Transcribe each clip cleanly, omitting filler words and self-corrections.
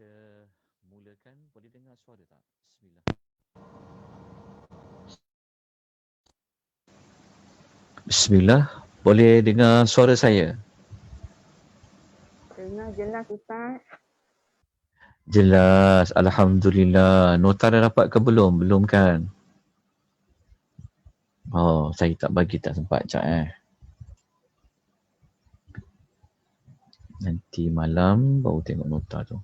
Kita mulakan, boleh dengar suara tak? Bismillah. Bismillah, boleh dengar suara saya? Dengar jelas Ustaz. Jelas, Alhamdulillah. Nota dah dapat ke belum? Belum kan? Oh, saya tak bagi, tak sempat. Sekejap Nanti malam baru tengok nota tu.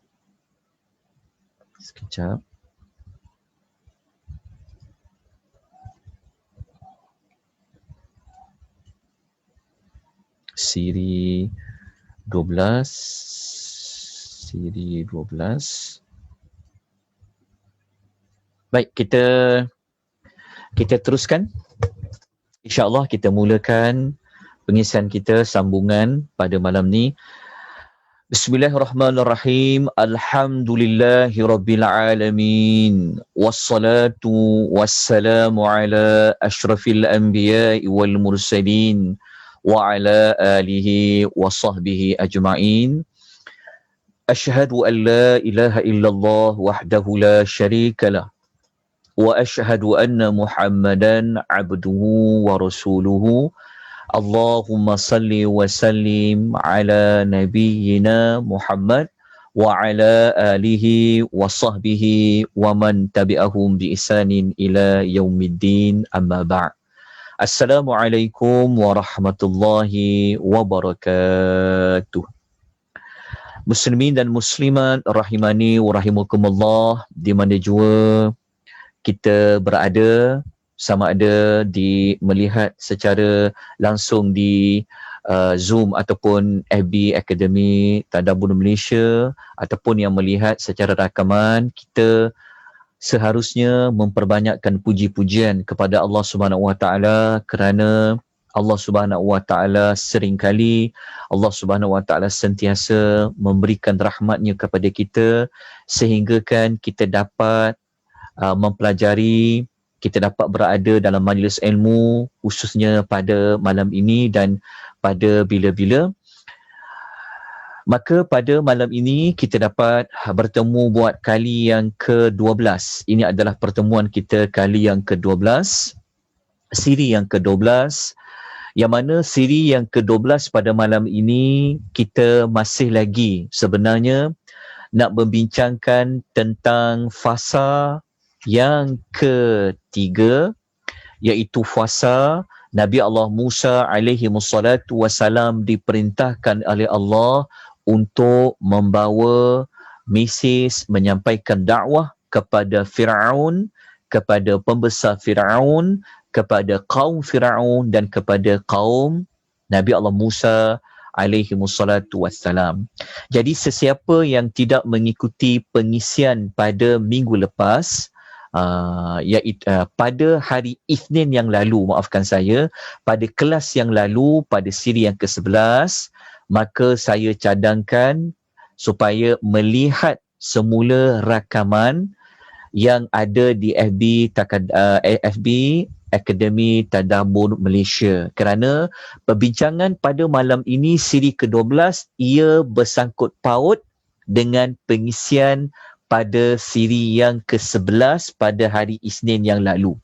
Sekejap. Siri 12. Siri 12. Baik, kita teruskan. InsyaAllah kita mulakan pengisian kita, sambungan pada malam ni. Bismillahirrahmanirrahim. Alhamdulillahi rabbil alamin. Wassalatu wassalamu ala ashrafil anbiya'i wal mursalin wa ala alihi wa sahbihi ajma'in. Ashhadu an la ilaha illallah wahdahu la syarika lah. Wa ashhadu anna Muhammadan abduhu wa rasuluhu. Allahumma salli wa sallim ala nabiyyina Muhammad wa ala alihi wa sahbihi wa man tabi'ahum bi ihsanin ila yaumiddin, amma ba'd. Assalamualaikum warahmatullahi wabarakatuh. Muslimin dan muslimat rahimani wa rahimakumullah, di mana jua kita berada, sama ada melihat secara langsung di Zoom ataupun FB Akademi Tadabbur Malaysia, ataupun yang melihat secara rakaman, kita seharusnya memperbanyakkan puji-pujian kepada Allah Subhanahu Wa Taala, kerana Allah Subhanahu Wa Taala seringkali, Allah Subhanahu Wa Taala sentiasa memberikan rahmatnya kepada kita, sehingga kan kita dapat mempelajari, kita dapat berada dalam majlis ilmu, khususnya pada malam ini dan pada bila-bila. Maka pada malam ini kita dapat bertemu buat kali yang ke-12. Ini adalah pertemuan kita kali yang ke-12, siri yang ke-12, yang mana siri yang ke-12 pada malam ini kita masih lagi sebenarnya nak membincangkan tentang fasa yang ketiga, iaitu fasa Nabi Allah Musa alaihi wassalatu wassalam diperintahkan oleh Allah untuk membawa mesej, menyampaikan dakwah kepada Fir'aun, kepada pembesar Fir'aun, kepada kaum Fir'aun dan kepada kaum Nabi Allah Musa alaihi wassalatu wassalam. Jadi sesiapa yang tidak mengikuti pengisian pada minggu lepas, iaitu pada hari Isnin yang lalu, maafkan saya, pada kelas yang lalu, pada siri yang ke-11, maka saya cadangkan supaya melihat semula rakaman yang ada di FB Akademi Tadabbur Malaysia, kerana perbincangan pada malam ini, siri ke-12, ia bersangkut paut dengan pengisian pada siri yang ke-11 pada hari Isnin yang lalu.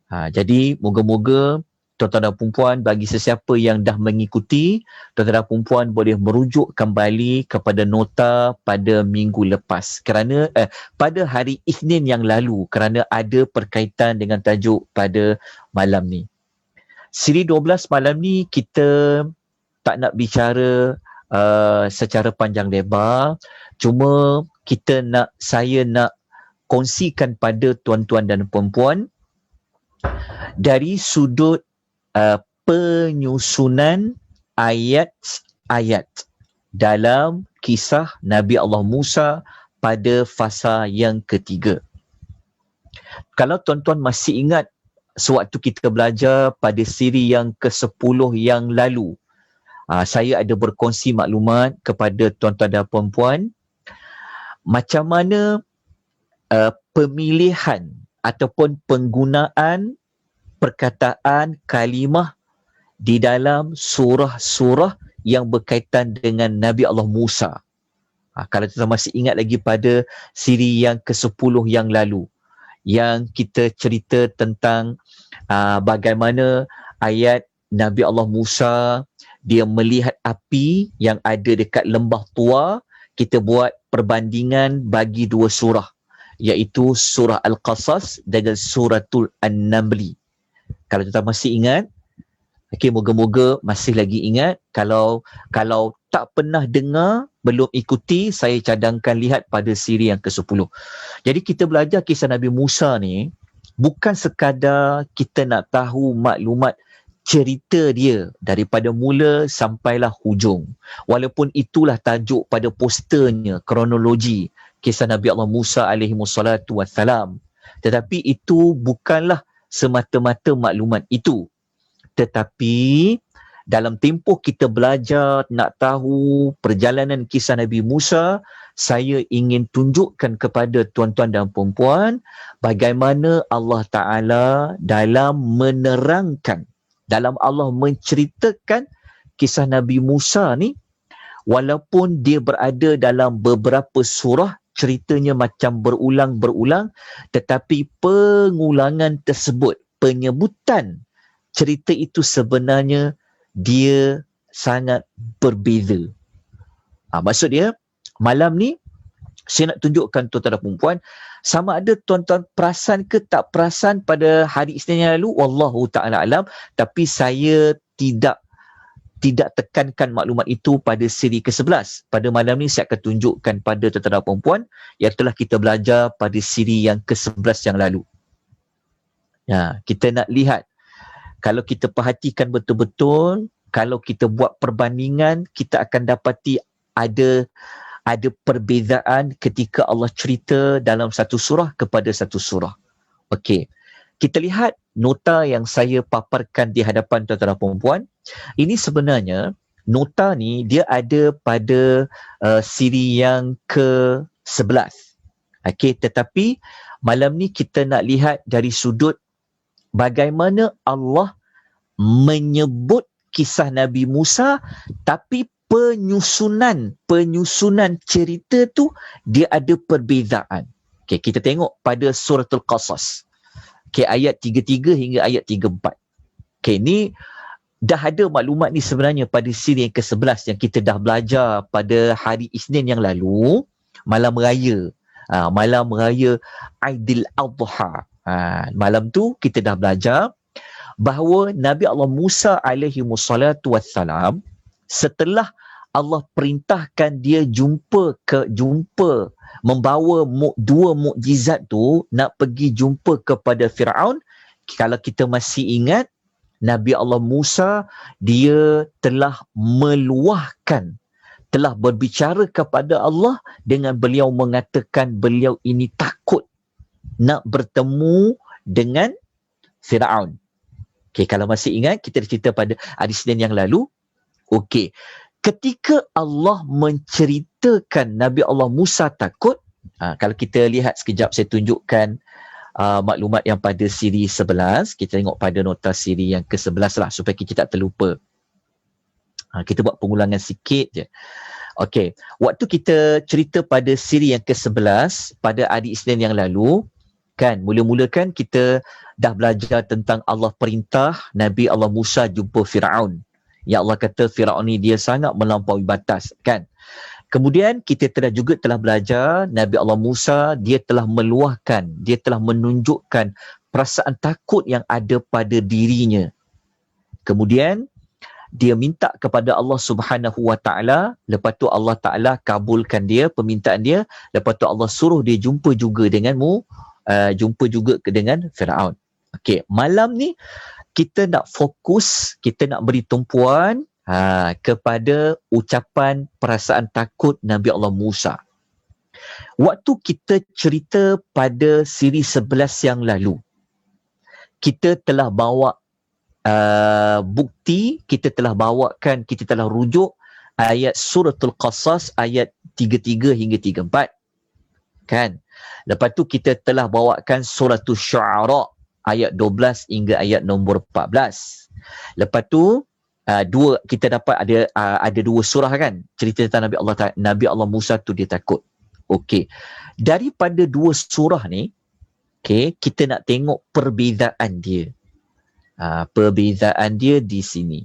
Jadi moga-moga tuan-tuan dan puan, bagi sesiapa yang dah mengikuti, tuan-tuan dan puan boleh merujuk kembali kepada nota pada minggu lepas, kerana pada hari Isnin yang lalu, kerana ada perkaitan dengan tajuk pada malam ni. Siri 12 malam ni kita tak nak bicara secara panjang lebar, cuma saya nak kongsikan pada tuan-tuan dan puan-puan dari sudut penyusunan ayat-ayat dalam kisah Nabi Allah Musa pada fasa yang ketiga. Kalau tuan-tuan masih ingat sewaktu kita belajar pada siri yang ke-10 yang lalu, saya ada berkongsi maklumat kepada tuan-tuan dan puan-puan macam mana pemilihan ataupun penggunaan perkataan kalimah di dalam surah-surah yang berkaitan dengan Nabi Allah Musa. Kalau kita masih ingat lagi pada siri yang ke-10 yang lalu, yang kita cerita tentang bagaimana ayat Nabi Allah Musa, dia melihat api yang ada dekat lembah Tua. Kita buat perbandingan bagi dua surah, iaitu surah Al-Qasas dan suratul An-Namli. Kalau kita masih ingat, moga-moga masih lagi ingat. Kalau tak pernah dengar, belum ikuti, saya cadangkan lihat pada siri yang ke-10. Jadi kita belajar kisah Nabi Musa ni bukan sekadar kita nak tahu maklumat cerita dia daripada mula sampailah hujung. Walaupun itulah tajuk pada posternya, kronologi kisah Nabi Allah Musa alaihi wassalatu wassalam. Tetapi itu bukanlah semata-mata maklumat itu. Tetapi dalam tempoh kita belajar nak tahu perjalanan kisah Nabi Musa, saya ingin tunjukkan kepada tuan-tuan dan puan-puan bagaimana Allah Ta'ala dalam menerangkan, dalam Allah menceritakan kisah Nabi Musa ni, walaupun dia berada dalam beberapa surah, ceritanya macam berulang-berulang, tetapi pengulangan tersebut, penyebutan cerita itu sebenarnya dia sangat berbeza. Maksud dia, malam ni saya nak tunjukkan tuan-tuan dan perempuan, sama ada tuan-tuan perasan ke tak perasan pada hari Isnin yang lalu, wallahu ta'ala alam, tapi saya tidak tekankan maklumat itu pada siri ke-11. Pada malam ni saya akan tunjukkan pada tuan-tuan dan perempuan yang telah kita belajar pada siri yang ke-11 yang lalu. Kita nak lihat, kalau kita perhatikan betul-betul, kalau kita buat perbandingan, kita akan dapati ada perbezaan ketika Allah cerita dalam satu surah kepada satu surah. Okey. Kita lihat nota yang saya paparkan di hadapan tuan-tuan dan puan-puan. Ini sebenarnya, nota ni dia ada pada siri yang ke-11. Okey, tetapi malam ni kita nak lihat dari sudut bagaimana Allah menyebut kisah Nabi Musa, tapi penyusunan cerita tu dia ada perbezaan. Okay, kita tengok pada suratul Qasas. Okay, ayat 33 hingga ayat 34. Okay, ni dah ada maklumat ni sebenarnya pada siri yang ke-11 yang kita dah belajar pada hari Isnin yang lalu, malam raya. Malam raya Aidil Adha. Malam tu kita dah belajar bahawa Nabi Allah Musa alaihi wassalatu wassalam, setelah Allah perintahkan dia jumpa membawa dua mukjizat tu, nak pergi jumpa kepada Firaun. Kalau kita masih ingat, Nabi Allah Musa dia telah meluahkan, telah berbicara kepada Allah dengan beliau mengatakan beliau ini takut nak bertemu dengan Firaun. Okay, kalau masih ingat, kita cerita pada hari Isnin yang lalu. Okay, ketika Allah menceritakan Nabi Allah Musa takut, kalau kita lihat sekejap, saya tunjukkan maklumat yang pada siri 11. Kita tengok pada nota siri yang ke-11 lah, supaya kita tak terlupa. Kita buat pengulangan sikit je. Okay, waktu kita cerita pada siri yang ke-11 pada hari Isnin yang lalu, kan, mula-mula kan kita dah belajar tentang Allah perintah Nabi Allah Musa jumpa Firaun. Ya Allah kata Firaun ni dia sangat melampaui batas, kan. Kemudian kita telah belajar Nabi Allah Musa dia telah meluahkan, dia telah menunjukkan perasaan takut yang ada pada dirinya. Kemudian dia minta kepada Allah Subhanahu Wa Taala, lepas tu Allah Taala kabulkan dia permintaan dia, lepas tu Allah suruh dia jumpa juga dengan Firaun. Okey, malam ni kita nak fokus, kita nak beri tumpuan kepada ucapan perasaan takut Nabi Allah Musa. Waktu kita cerita pada siri 11 yang lalu, kita telah bawa bukti, kita telah rujuk ayat suratul Qasas ayat 33 hingga 34, kan. Lepas tu kita telah bawakan suratul Syu'ara ayat 12 hingga ayat nombor 14. Lepas tu kita dapat ada dua surah kan, cerita tentang Nabi Allah Musa tu dia takut. Okey, daripada dua surah ni, okey, kita nak tengok perbezaan dia. Perbezaan dia di sini.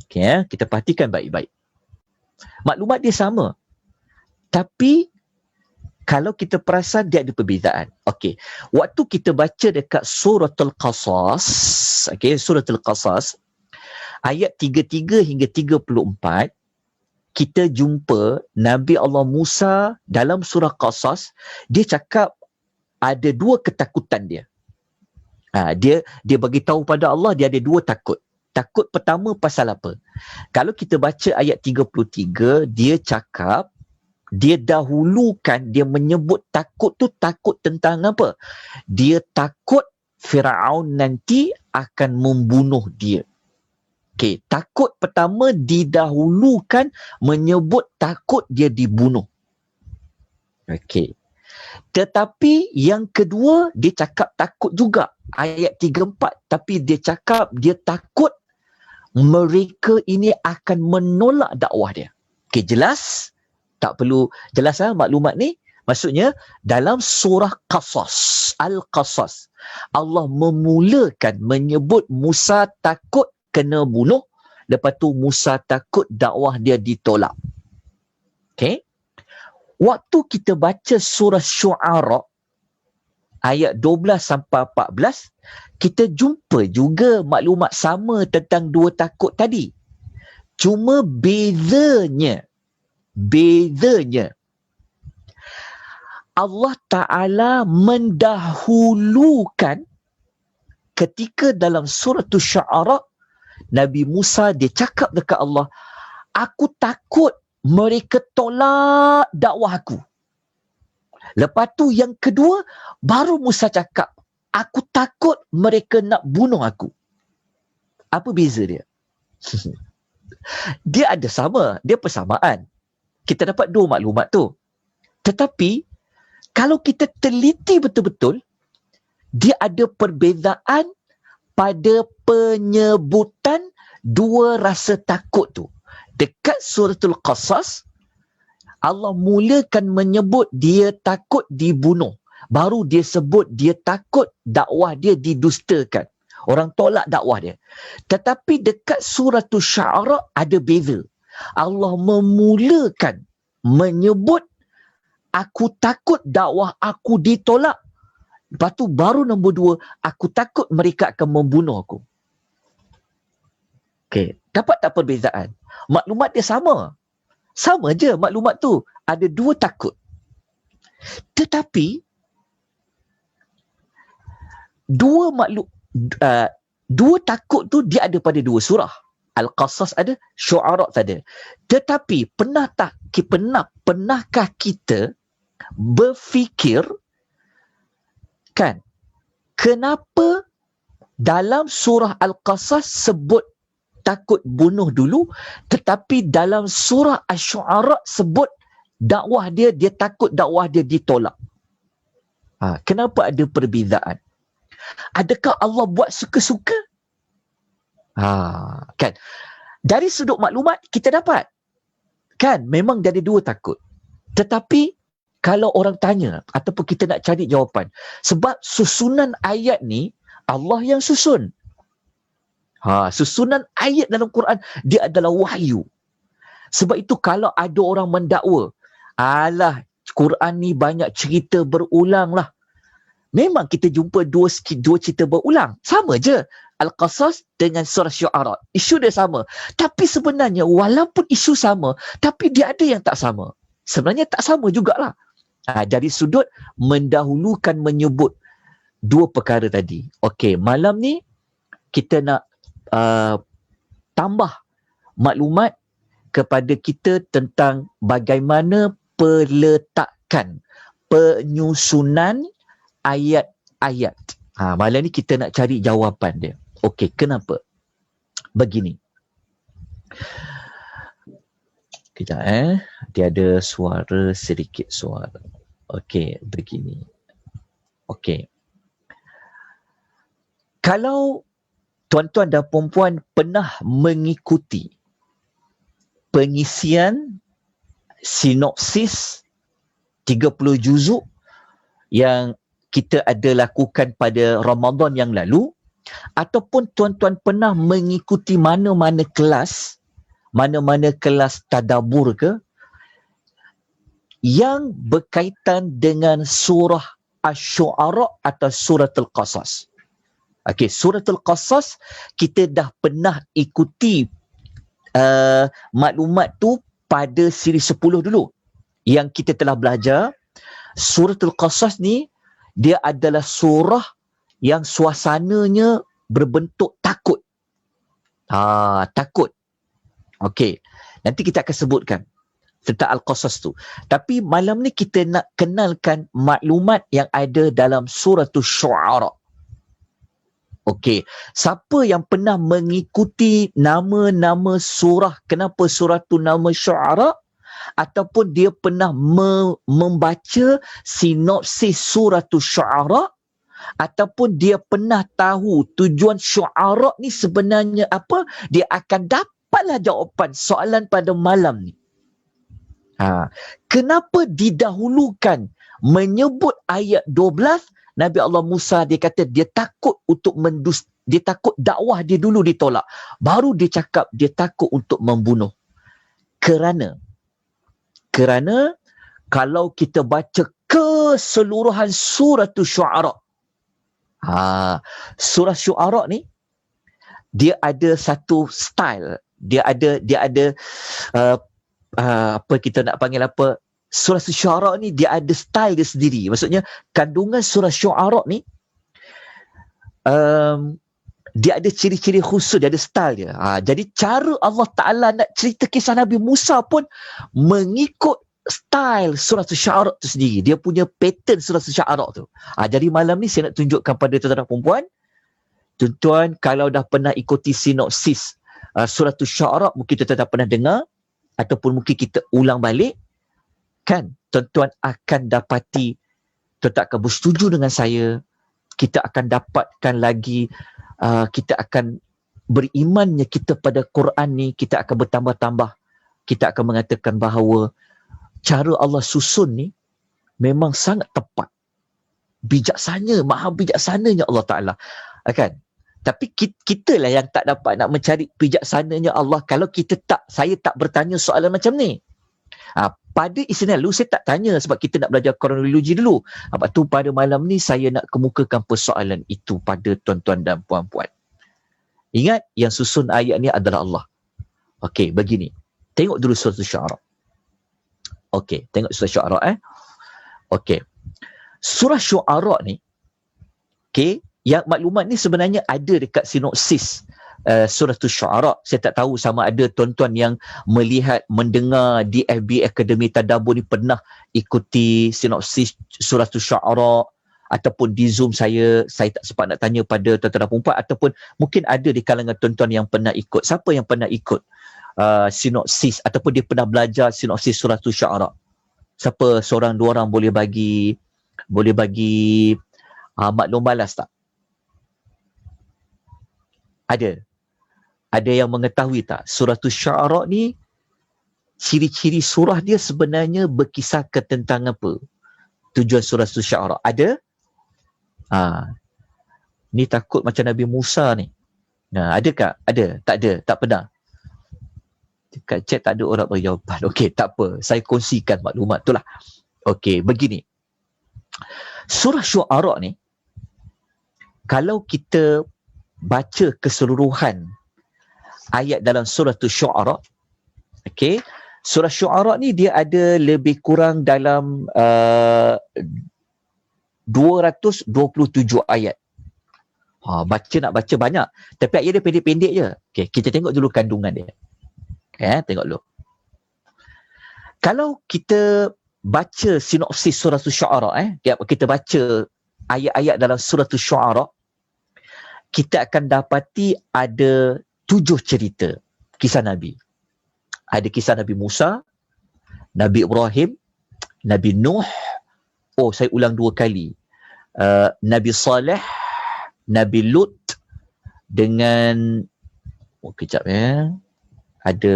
Okey, kita perhatikan baik-baik. Maklumat dia sama, tapi kalau kita perasan dia ada perbezaan. Okey, waktu kita baca dekat suratul Qasas, okey, suratul Qasas ayat 33 hingga 34, kita jumpa Nabi Allah Musa dalam surah Qasas, dia cakap ada dua ketakutan dia. Dia bagi tahu pada Allah dia ada dua takut. Takut pertama pasal apa? Kalau kita baca ayat 33, dia cakap, dia dahulukan, dia menyebut takut tu takut tentang apa? Dia takut Firaun nanti akan membunuh dia. Okey, takut pertama didahulukan, menyebut takut dia dibunuh. Okey. Tetapi yang kedua, dia cakap takut juga. Ayat 34, tapi dia cakap dia takut mereka ini akan menolak dakwah dia. Okey, jelas? Tak perlu jelas maklumat ni. Maksudnya dalam surah Qasas, Al-Qasas, Allah memulakan menyebut Musa takut kena bunuh, lepas tu Musa takut dakwah dia ditolak. Okey. Waktu kita baca surah Syu'ara ayat 12 sampai 14, kita jumpa juga maklumat sama tentang dua takut tadi. Cuma bezanya Allah Ta'ala mendahulukan ketika dalam surah Syu'ara, Nabi Musa dia cakap dekat Allah, aku takut mereka tolak dakwah aku. Lepas tu yang kedua, baru Musa cakap, aku takut mereka nak bunuh aku. Apa beza dia? Dia ada sama, dia persamaan. Kita dapat dua maklumat tu. Tetapi, kalau kita teliti betul-betul, dia ada perbezaan pada penyebutan dua rasa takut tu. Dekat suratul Qasas, Allah mulakan menyebut dia takut dibunuh. Baru dia sebut dia takut dakwah dia didustakan. Orang tolak dakwah dia. Tetapi dekat suratul Syu'ara ada beza. Allah memulakan menyebut aku takut dakwah aku ditolak. Lepas tu baru nombor dua, aku takut mereka akan membunuh aku. Okey, dapat tak perbezaan? Maklumat dia sama. Sama je maklumat tu. Ada dua takut. Tetapi, dua takut tu dia ada pada dua surah. Al-Qasas ada, Syu'ara ada. Tetapi, pernahkah kita berfikir, kan, kenapa dalam surah Al-Qasas sebut takut bunuh dulu, tetapi dalam surah Asy-Syu'ara sebut dakwah dia takut dakwah dia ditolak. Kenapa ada perbezaan? Adakah Allah buat suka-suka? Kan? Dari sudut maklumat kita dapat. Kan? Memang dia ada dua takut. Tetapi kalau orang tanya ataupun kita nak cari jawapan, sebab susunan ayat ni Allah yang susun. Susunan ayat dalam Quran dia adalah wahyu. Sebab itu kalau ada orang mendakwa, alah Quran ni banyak cerita berulang lah. Memang kita jumpa dua cerita berulang. Sama je Al-Qasas dengan surah Syu'ara. Isu dia sama. Tapi sebenarnya walaupun isu sama, tapi dia ada yang tak sama. Sebenarnya tak sama jugalah. Dari sudut mendahulukan menyebut dua perkara tadi. Okey, malam ni kita nak tambah maklumat kepada kita tentang bagaimana peletakan, penyusunan ayat-ayat. Malam ni kita nak cari jawapan dia. Okey, kenapa? Begini. Kejap dia ada sedikit suara. Okey, begini. Okey. Kalau tuan-tuan dan puan-puan pernah mengikuti pengisian sinopsis 30 juzuk yang kita ada lakukan pada Ramadan yang lalu, ataupun tuan-tuan pernah mengikuti mana-mana kelas tadabbur ke yang berkaitan dengan surah Asy-Syu'ara atau surah Al-Qasas. Okey, surah Al-Qasas kita dah pernah ikuti maklumat tu pada siri 10 dulu yang kita telah belajar. Surah Al-Qasas ni dia adalah surah yang suasananya berbentuk takut. Takut. Okey, nanti kita akan sebutkan tentang Al-Qasas tu. Tapi malam ni kita nak kenalkan maklumat yang ada dalam surah Asy-Syu'ara. Okey, siapa yang pernah mengikuti nama-nama surah, kenapa surah tu nama Syu'ara, ataupun dia pernah membaca sinopsis surah Asy-Syu'ara, ataupun dia pernah tahu tujuan Syu'ara ni sebenarnya apa, dia akan dapatlah jawapan soalan pada malam ni. Kenapa didahulukan menyebut ayat 12? Nabi Allah Musa dia kata dia takut untuk dia takut dakwah dia dulu ditolak. Baru dia cakap dia takut untuk membunuh. Kerana kalau kita baca keseluruhan surah Asy-Syu'ara, surah Syu'ara ni dia ada satu style, dia ada apa kita nak panggil apa, surah Asy-Syu'ara ni dia ada style dia sendiri. Maksudnya kandungan surah Syu'ara ni dia ada ciri-ciri khusus, dia ada style dia. Jadi cara Allah Ta'ala nak cerita kisah Nabi Musa pun mengikut style surah Asy-Syu'ara tu sendiri. Dia punya pattern surah Asy-Syu'ara tu. Jadi malam ni saya nak tunjukkan pada tuan-tuan dan puan-puan, tuan-tuan kalau dah pernah ikuti sinopsis surah Asy-Syu'ara, mungkin tuan-tuan dah pernah dengar, ataupun mungkin kita ulang balik, kan, tuan-tuan akan dapati, tuan-tuan akan bersetuju dengan saya, kita akan dapatkan lagi, kita akan berimannya kita pada Quran ni, kita akan bertambah-tambah, kita akan mengatakan bahawa cara Allah susun ni memang sangat tepat, bijaksana, maha bijaksananya Allah Ta'ala, kan? Tapi kita lah yang tak dapat nak mencari bijaksananya Allah kalau saya tak bertanya soalan macam ni. Pada Isnin lalu saya tak tanya sebab kita nak belajar kronologi dulu. Sebab tu pada malam ni saya nak kemukakan persoalan itu pada tuan-tuan dan puan-puan. Ingat yang susun ayat ni adalah Allah. Okey, begini. Tengok dulu surah Asy-Syu'ara. Okey, tengok surah Asy-Syu'ara Okey. Surah Asy-Syu'ara ni, okey, yang maklumat ni sebenarnya ada dekat sinopsis surah Asy-Syu'ara. Saya tak tahu sama ada tuan-tuan yang melihat, mendengar di FB Akademi Tadabbur ni pernah ikuti sinopsis surah Asy-Syu'ara, ataupun di Zoom saya tak sempat nak tanya pada tuan-tuan dan puan-puan, ataupun mungkin ada di kalangan tuan-tuan yang pernah ikut. Siapa yang pernah ikut sinopsis ataupun dia pernah belajar sinopsis surah Asy-Syu'ara? Siapa seorang dua orang boleh bagi maklum balas tak? Ada yang mengetahui tak surah Asy-Syu'ara ni ciri-ciri surah dia sebenarnya berkisahkan tentang apa? Tujuan surah Asy-Syu'ara ada? Ni takut macam Nabi Musa ni. Adakah? Ada? Tak ada? Tak pernah? Dekat chat tak ada orang beri jawapan. Okey, tak apa. Saya kongsikan maklumat tu lah. Okey, begini. Surah Syu'ara ni, kalau kita baca keseluruhan ayat dalam surah Asy-Syu'ara, okey, surah Syu'ara ni dia ada lebih kurang dalam 227 ayat. Nak baca banyak, tapi ayat dia pendek-pendek je. Okey, kita tengok dulu kandungan dia. Tengok dulu. Kalau kita baca sinopsis surah Asy-Syu'ara, kita baca ayat-ayat dalam surah Asy-Syu'ara, kita akan dapati ada 7 cerita kisah Nabi. Ada kisah Nabi Musa, Nabi Ibrahim, Nabi Nuh, saya ulang 2 kali, Nabi Saleh, Nabi Lut, dengan kejap ya. Ada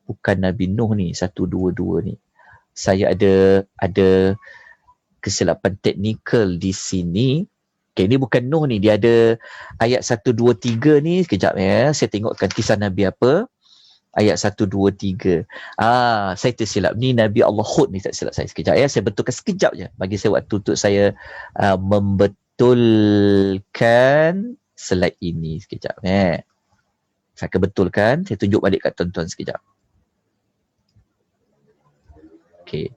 bukan Nabi Nuh ni, 122 ni. Saya ada kesilapan teknikal di sini. Okay, ni bukan Nuh ni, dia ada ayat 123 ni. Sekejap ya, saya tengokkan kisah Nabi apa. Ayat 123. Saya tersilap. Ni Nabi Allah Hud ni, tak silap saya. Sekejap ya, saya betulkan sekejap je. Bagi saya waktu untuk saya membetulkan slide ini. Sekejap ya. Saya akan betulkan. Saya tunjuk balik kat tuan-tuan sekejap. Okay.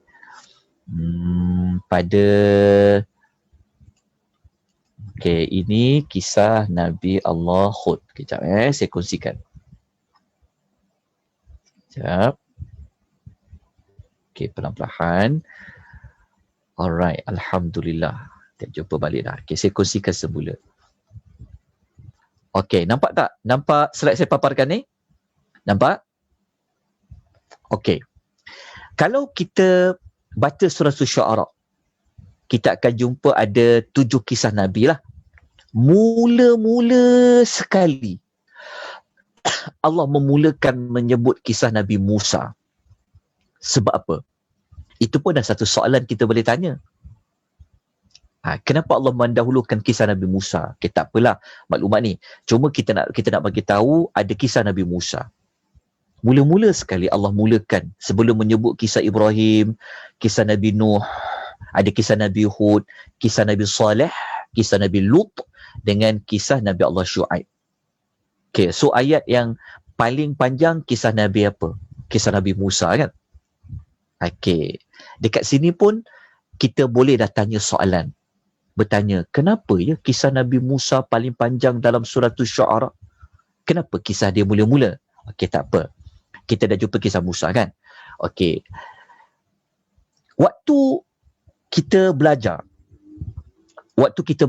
Okay, ini kisah Nabi Allah Hud. Sekejap saya kongsikan. Sekejap. Okay, pelan-pelan. Alright, Alhamdulillah. Kita jumpa balik dah. Okay, saya kongsikan semula. Okay, nampak tak? Nampak slide saya paparkan ni? Nampak? Okay. Kalau kita baca surah Syu'ara, kita akan jumpa ada 7 kisah Nabi lah. Mula-mula sekali Allah memulakan menyebut kisah Nabi Musa. Sebab apa? Itu pun dah satu soalan kita boleh tanya. Kenapa Allah mendahulukan kisah Nabi Musa? Okay, tak apalah maklumat ni. Cuma kita nak bagi tahu ada kisah Nabi Musa. Mula-mula sekali Allah mulakan sebelum menyebut kisah Ibrahim, kisah Nabi Nuh, ada kisah Nabi Hud, kisah Nabi Saleh, kisah Nabi Lut dengan kisah Nabi Allah Syu'aib. Okay, so ayat yang paling panjang kisah Nabi apa? Kisah Nabi Musa kan? Okay, dekat sini pun kita boleh dah tanya soalan. Bertanya, kenapa ya kisah Nabi Musa paling panjang dalam surah Syu'ara? Kenapa kisah dia mula-mula? Okay, tak apa. Kita dah jumpa kisah Musa kan? Okay. Waktu kita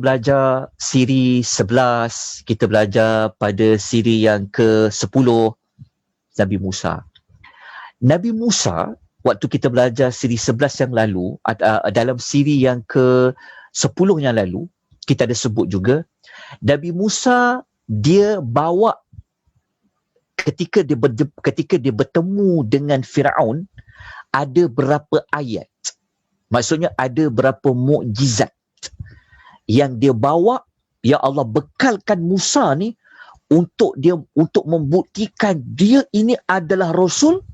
belajar siri 11, kita belajar pada siri yang ke-10 Nabi Musa. Nabi Musa, waktu kita belajar siri 11 yang lalu, dalam siri yang ke-10 yang lalu, kita ada sebut juga, Nabi Musa dia bawa ketika dia bertemu dengan Firaun, ada berapa ayat. Maksudnya ada berapa mukjizat yang dia bawa, yang Allah bekalkan Musa ni untuk membuktikan dia ini adalah Rasul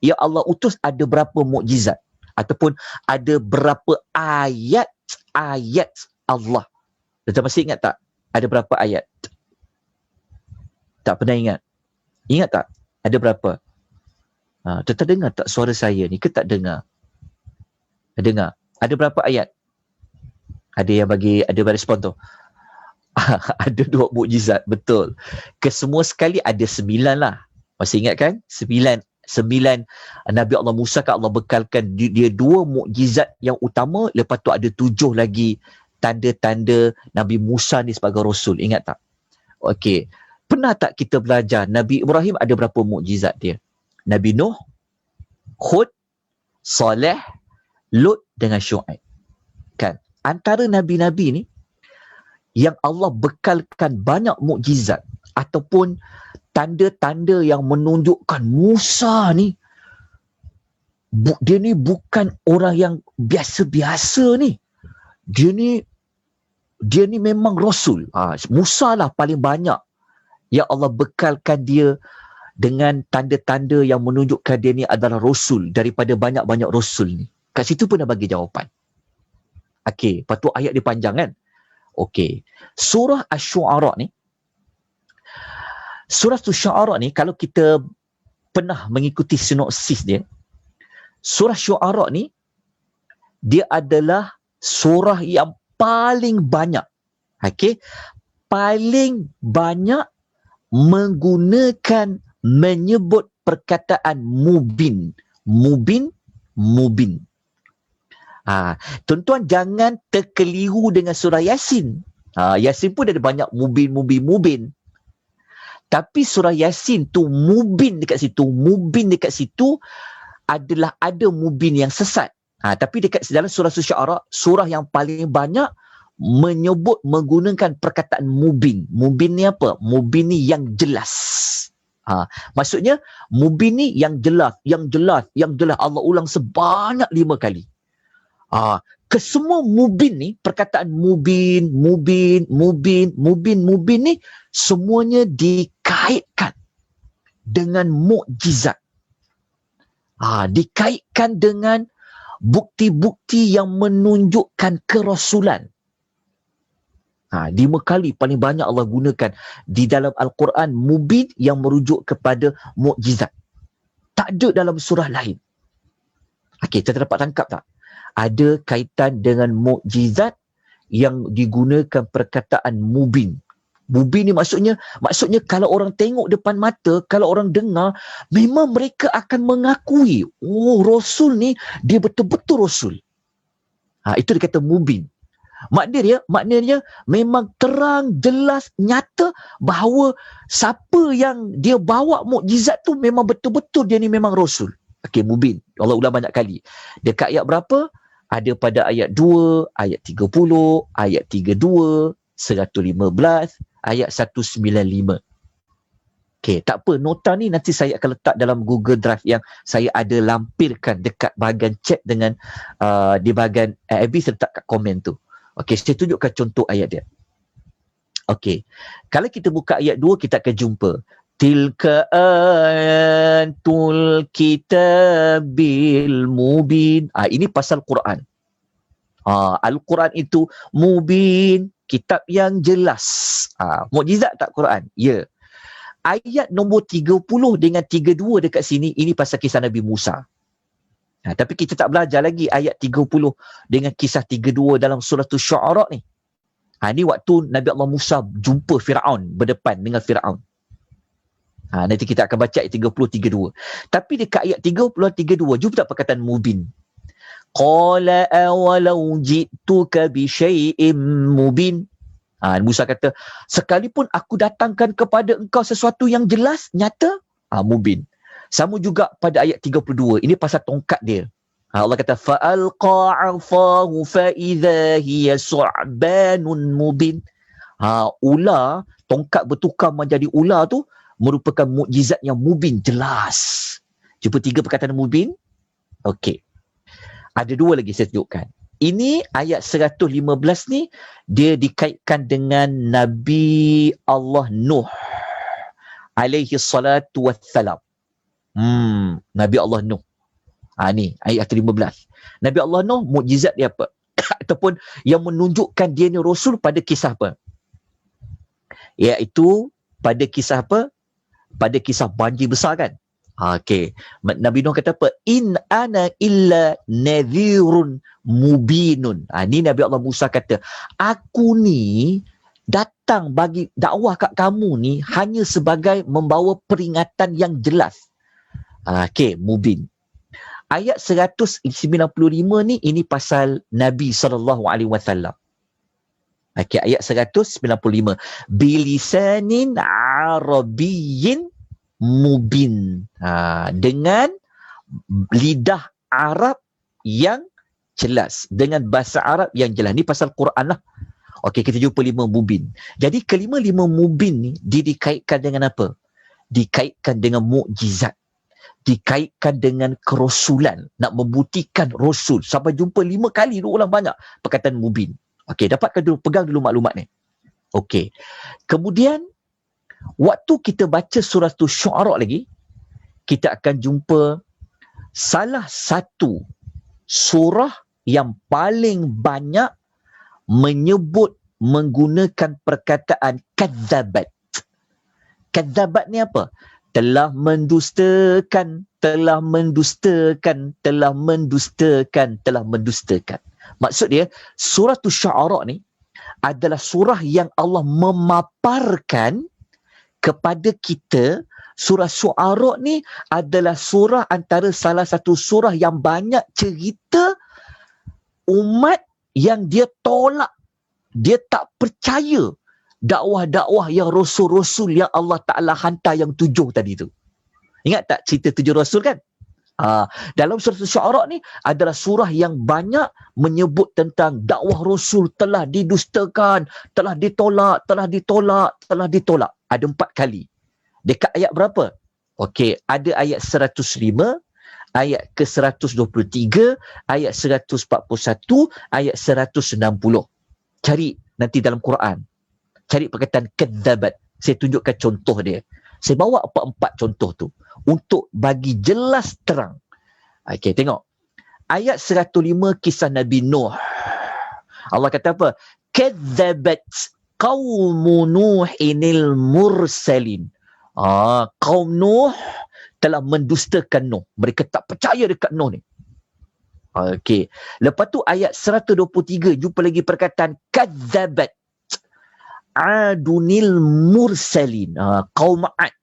yang Allah utus. Ada berapa mukjizat ataupun ada berapa ayat Allah. Tuan masih ingat tak? Ada berapa ayat? Tak pernah ingat? Ingat tak? Ada berapa? Tuan dengar tak suara saya ni ke tak dengar? Dengar. Ada berapa ayat? Ada respon tu. Ada 2 mukjizat, betul. Kesemua sekali ada 9 lah. Masih ingat kan? 9 Nabi Allah Musa kan Allah bekalkan dia 2 mukjizat yang utama, lepas tu ada 7 lagi tanda-tanda Nabi Musa ni sebagai Rasul. Ingat tak? Okey. Pernah tak kita belajar Nabi Ibrahim ada berapa mukjizat dia? Nabi Nuh, Hud, Saleh, Lut dengan Syu'aib. Kan? Antara Nabi-Nabi ni yang Allah bekalkan banyak mukjizat ataupun tanda-tanda yang menunjukkan Musa ni dia ni bukan orang yang biasa-biasa ni. Dia ni memang Rasul. Musa lah paling banyak yang Allah bekalkan dia dengan tanda-tanda yang menunjukkan dia ni adalah Rasul daripada banyak-banyak Rasul ni. Kat situ pun dah bagi jawapan. Okey, lepas tu ayat dia panjang kan? Okey. Surah Asy-Syu'ara ni, kalau kita pernah mengikuti sinopsis dia, surah Syu'ara ni dia adalah surah yang paling banyak. Okey? Paling banyak menyebut perkataan mubin. Tuan-tuan jangan terkeliru dengan surah Yasin. Yasin pun ada banyak mubin. Tapi surah Yasin tu mubin dekat situ adalah ada mubin yang sesat. Tapi dekat dalam surah Syu'ara, surah yang paling banyak menyebut menggunakan perkataan mubin. Mubin ni apa? Mubin ni yang jelas. Maksudnya mubin ni yang jelas, yang jelas, yang jelas. Allah ulang sebanyak 5 kali. Kesemua mubin ni, perkataan mubin, mubin, mubin, mubin, mubin ni semuanya dikaitkan dengan mukjizat. Dikaitkan dengan bukti-bukti yang menunjukkan kerasulan. 5 kali paling banyak Allah gunakan di dalam Al-Quran mubin yang merujuk kepada mukjizat. Tak ada dalam surah lain. Kita dapat tangkap tak? Ada kaitan dengan mukjizat yang digunakan perkataan mubin. Mubin ni maksudnya kalau orang tengok depan mata, kalau orang dengar, memang mereka akan mengakui, Rasul ni dia betul-betul Rasul. Itu dia kata mubin. Maknanya memang terang, jelas, nyata bahawa siapa yang dia bawa mukjizat tu memang betul-betul dia ni memang Rasul. Mubin. Allah ulang banyak kali. Dekat ayat berapa? Ada pada ayat 2, ayat 30, ayat 32, 115, ayat 195. Tak apa, nota ni nanti saya akan letak dalam Google Drive yang saya ada lampirkan dekat bahagian chat dengan di bahagian Abby saya letak kat komen tu. Saya tunjukkan contoh ayat dia. Kalau kita buka ayat 2, kita akan jumpa tilka ayatul kitabil mubin. Ini pasal Quran. Al-Quran itu mubin, kitab yang jelas. Mukjizat tak Quran? Ya. Ayat nombor 30 dengan 32 dekat sini, ini pasal kisah Nabi Musa. Tapi kita tak belajar lagi ayat 30 dengan kisah 32 dalam surah Syu'ara ni. Ni waktu Nabi Allah Musa jumpa Fir'aun, berdepan dengan Fir'aun. Nanti kita akan baca ayat 30-32. Tapi dekat ayat 30-32, jumpa tak perkataan mubin? Qala awalau ji'tuka bi syai'im mubin. Musa kata, sekalipun aku datangkan kepada engkau sesuatu yang jelas, nyata, mubin. Sama juga pada ayat 32. Ini pasal tongkat dia. Allah kata, fa'alqa 'afahu fa'idha hiya su'banun mubin. Ular, tongkat bertukar menjadi ular tu merupakan mukjizat yang mubin, jelas. Jumpa 3 perkataan mubin. Ada 2 lagi saya tunjukkan. Ini ayat 115 ni, dia dikaitkan dengan Nabi Allah Nuh alaihi salatu wassalam. Nabi Allah Nuh. Ni ayat 15. Nabi Allah Nuh, mukjizat dia apa? Ataupun yang menunjukkan dia ni Rasul pada kisah apa? Iaitu pada kisah apa? Pada kisah banjir besar kan? Nabi Nuh kata apa? In ana illa nadhirun mubinun. Ni Nabi Allah Musa kata, aku ni datang bagi dakwah kat kamu ni hanya sebagai membawa peringatan yang jelas. Mubin. Ayat 195 ni, ini pasal Nabi SAW. Ayat 195. Bilisanin Arabiyyin mubin. Dengan lidah Arab yang jelas. Dengan bahasa Arab yang jelas. Ni pasal Quran lah. Kita jumpa 5 mubin. Jadi kelima-5 mubin ni dikaitkan dengan apa? Dikaitkan dengan mukjizat. Dikaitkan dengan kerasulan, nak membuktikan Rasul. Sampai jumpa 5 kali, ulang banyak perkataan mubin. Dapatkan dulu, pegang dulu maklumat ni. Kemudian waktu kita baca surah Syu'ara lagi, kita akan jumpa salah satu surah yang paling banyak menyebut menggunakan perkataan kadzabat. Kadzabat ni apa? Telah mendustakan, telah mendustakan, telah mendustakan, telah mendustakan. Maksud dia, surah Syu'ara ni adalah surah yang Allah memaparkan kepada kita. Surah Syu'ara ni adalah surah antara salah satu surah yang banyak cerita umat yang dia tolak, dia tak percaya dakwah-dakwah yang Rasul-Rasul yang Allah Ta'ala hantar yang 7 tadi tu. Ingat tak cerita 7 Rasul kan? Dalam surah Syu'ara ni adalah surah yang banyak menyebut tentang dakwah Rasul telah didustakan, telah ditolak. Ada 4 kali. Dekat ayat berapa? Okey, ada ayat 105, ayat ke-123, ayat 141, ayat 160. Cari nanti dalam Quran. Cari perkataan kadzabat. Saya tunjukkan contoh dia. Saya bawa 4 contoh tu untuk bagi jelas terang. Okey, tengok. Ayat 105 kisah Nabi Nuh. Allah kata apa? Kadzabat qaumu Nuhinil mursalin. Kaum Nuh telah mendustakan Nuh. Mereka tak percaya dekat Nuh ni. Okey. Lepas tu ayat 123 jumpa lagi perkataan kadzabat adunil mursalin. Kaum Ad.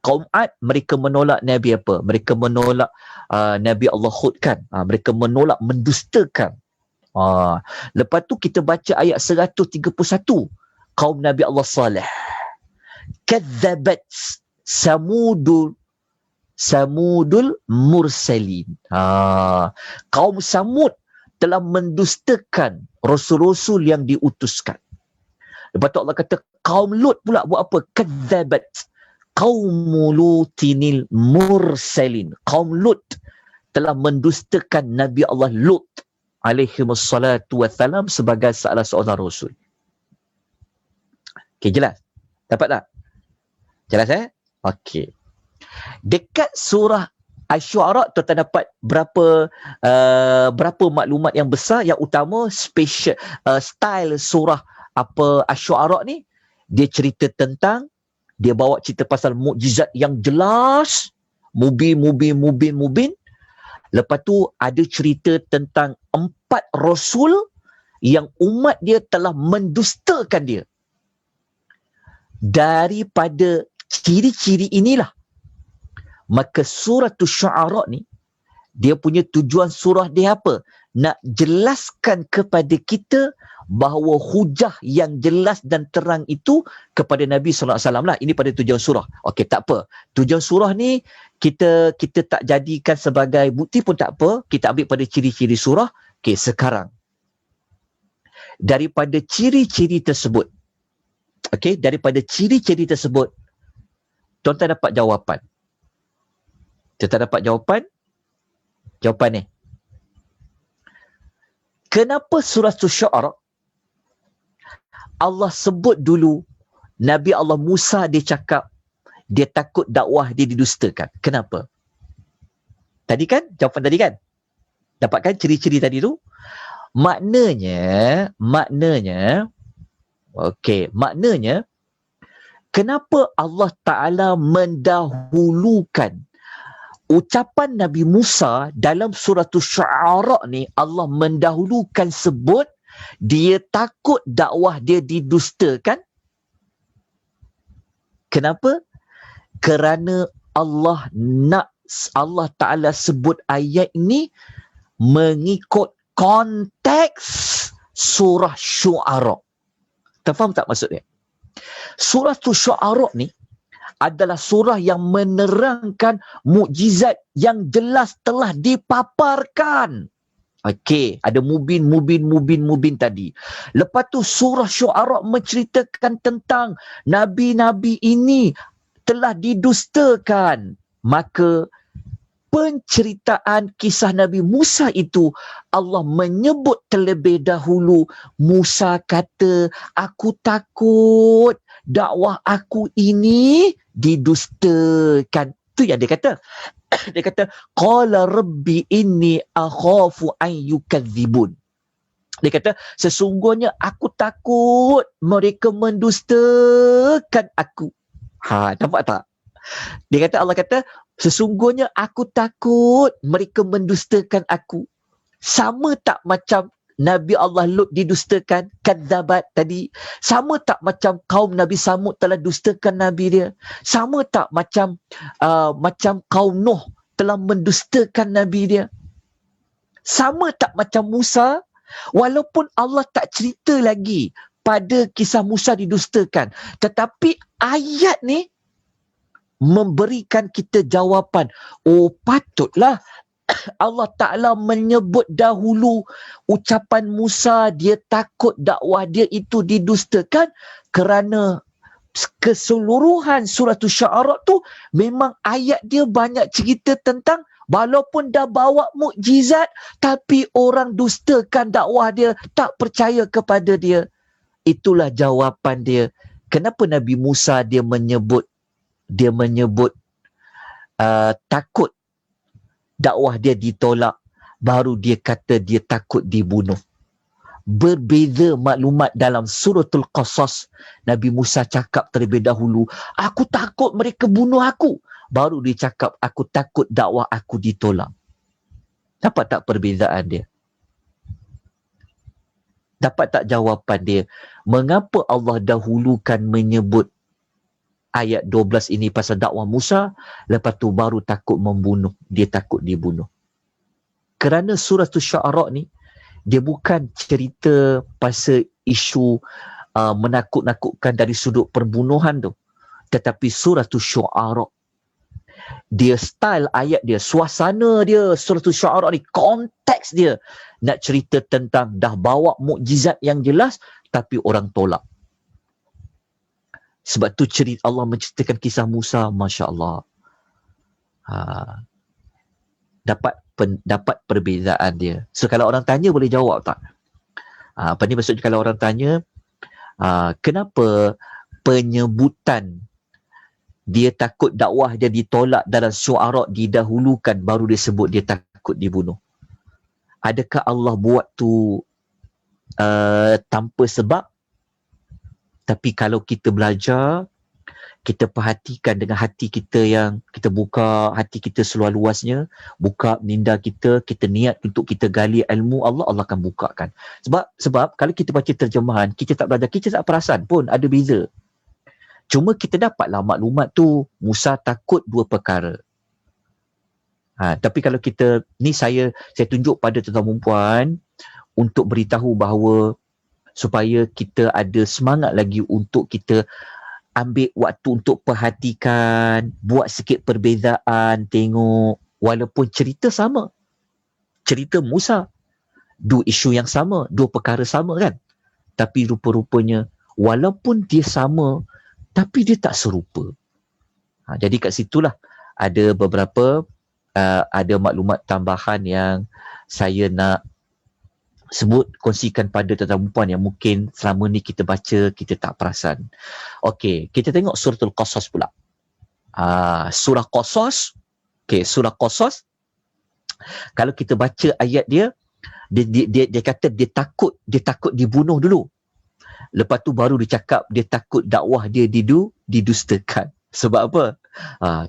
Kaum Ad mereka menolak Nabi apa? Mereka menolak Nabi Allah Hud kan. Mereka menolak, mendustakan. Lepas tu kita baca ayat 131. Kaum Nabi Allah Saleh. Kadzabat samudul mursalin. Kaum Samud telah mendustakan rasul-rasul yang diutuskan. Lepas tu Allah kata kaum Lut pula buat apa? Kadzabat qaumu lutinil mursalin. Kaum Lut telah mendustakan Nabi Allah Lut alaihi wassalatu wassalam sebagai salah seorang rasul. Okey, jelas? Dapat tak? Jelas Okey. Dekat surah Asy-Syu'ara tuan dapat berapa maklumat yang besar. Yang utama style surah Asy-Syu'ara ni, dia cerita tentang, dia bawa cerita pasal mukjizat yang jelas, mubin. Lepas tu ada cerita tentang 4 rasul yang umat dia telah mendustakan dia. Daripada ciri-ciri inilah, maka surah Asy-Syu'ara ni, dia punya tujuan surah dia apa? Nak jelaskan kepada kita bahawa hujah yang jelas dan terang itu kepada Nabi SAW lah. Ini pada tujuan surah. Okey, tak apa. Tujuan surah ni kita tak jadikan sebagai bukti pun tak apa. Kita ambil pada ciri-ciri surah. Okey, sekarang daripada ciri-ciri tersebut, tuan-tuan dapat jawapan. Jawapan ni. Kenapa surah Asy-Syu'ara Allah sebut dulu Nabi Allah Musa dia cakap dia takut dakwah dia didustakan. Kenapa? Tadi kan? Jawapan tadi kan? Dapatkan ciri-ciri tadi tu? Maknanya kenapa Allah Ta'ala mendahulukan ucapan Nabi Musa dalam surah Asy-Syu'ara ni? Allah mendahulukan sebut dia takut dakwah dia didustakan. Kenapa? Kerana Allah Ta'ala sebut ayat ni mengikut konteks surah Syu'ara. Terfaham tak maksud dia? Surah Syu'ara ni adalah surah yang menerangkan mukjizat yang jelas telah dipaparkan. Okey, ada mubin tadi. Lepas tu surah Syu'ara menceritakan tentang nabi-nabi ini telah didustakan. Maka penceritaan kisah Nabi Musa itu Allah menyebut terlebih dahulu. Musa kata, aku takut dakwah aku ini didustakan. Itu yang dia kata. Dia kata, qala rabbi inni akhafu an yukadzibun. Dia kata, sesungguhnya aku takut mereka mendustakan aku. Nampak tak? Dia kata, Allah kata, sesungguhnya aku takut mereka mendustakan aku. Sama tak macam Nabi Allah Lut didustakan, kadzabat tadi? Sama tak macam kaum Nabi Samud telah dustakan Nabi dia? Sama tak macam kaum Nuh telah mendustakan Nabi dia? Sama tak macam Musa? Walaupun Allah tak cerita lagi pada kisah Musa didustakan, tetapi ayat ni memberikan kita jawapan. Oh, patutlah Allah Ta'ala menyebut dahulu ucapan Musa, dia takut dakwah dia itu didustakan, kerana keseluruhan surah Syu'ara tu memang ayat dia banyak cerita tentang walaupun dah bawa mukjizat tapi orang dustakan dakwah dia, tak percaya kepada dia. Itulah jawapan dia. Kenapa Nabi Musa dia menyebut takut dakwah dia ditolak, baru dia kata dia takut dibunuh. Berbeza maklumat dalam suratul Qasas. Nabi Musa cakap terlebih dahulu, aku takut mereka bunuh aku. Baru dia cakap, aku takut dakwah aku ditolak. Dapat tak perbezaan dia? Dapat tak jawapan dia? Mengapa Allah dahulukan menyebut ayat 12 ini pasal dakwah Musa, lepas tu baru takut membunuh, dia takut dibunuh. Kerana surah Syu'ara ni, dia bukan cerita pasal isu menakut-nakutkan dari sudut perbunuhan tu. Tetapi surah Syu'ara, dia style ayat dia, suasana dia, surah Syu'ara ni, konteks dia, nak cerita tentang dah bawa mukjizat yang jelas, tapi orang tolak. Sebab tu cerita Allah menceritakan kisah Musa, Masya Allah. Dapat perbezaan dia. So kalau orang tanya boleh jawab tak? Apa ni maksudnya kalau orang tanya, kenapa penyebutan dia takut dakwah dia ditolak dalam Syu'ara didahulukan, baru dia sebut dia takut dibunuh? Adakah Allah buat tu tanpa sebab? Tapi kalau kita belajar, kita perhatikan dengan hati kita, yang kita buka hati kita seluas-luasnya, buka minda kita, kita niat untuk kita gali ilmu Allah, Allah akan bukakan. Sebab kalau kita baca terjemahan, kita tak belajar, kita tak perasan pun ada beza. Cuma kita dapatlah maklumat tu, Musa takut dua perkara. Tapi kalau kita, ni saya tunjuk pada tuan-tuan dan puan untuk beritahu bahawa supaya kita ada semangat lagi untuk kita ambil waktu untuk perhatikan, buat sikit perbezaan, tengok, walaupun cerita sama. Cerita Musa, dua isu yang sama, dua perkara sama kan? Tapi rupa-rupanya, walaupun dia sama, tapi dia tak serupa. Jadi kat situlah ada beberapa, ada maklumat tambahan yang saya nak sebut, kongsikan pada tuan-tuan puan yang mungkin selama ni kita baca, kita tak perasan. Okey, kita tengok suratul Qasas pula. Surah Qasas. Okey, surah Qasas. Kalau kita baca ayat dia kata dia takut dibunuh dulu. Lepas tu baru dia cakap dia takut dakwah dia didustakan. Sebab apa?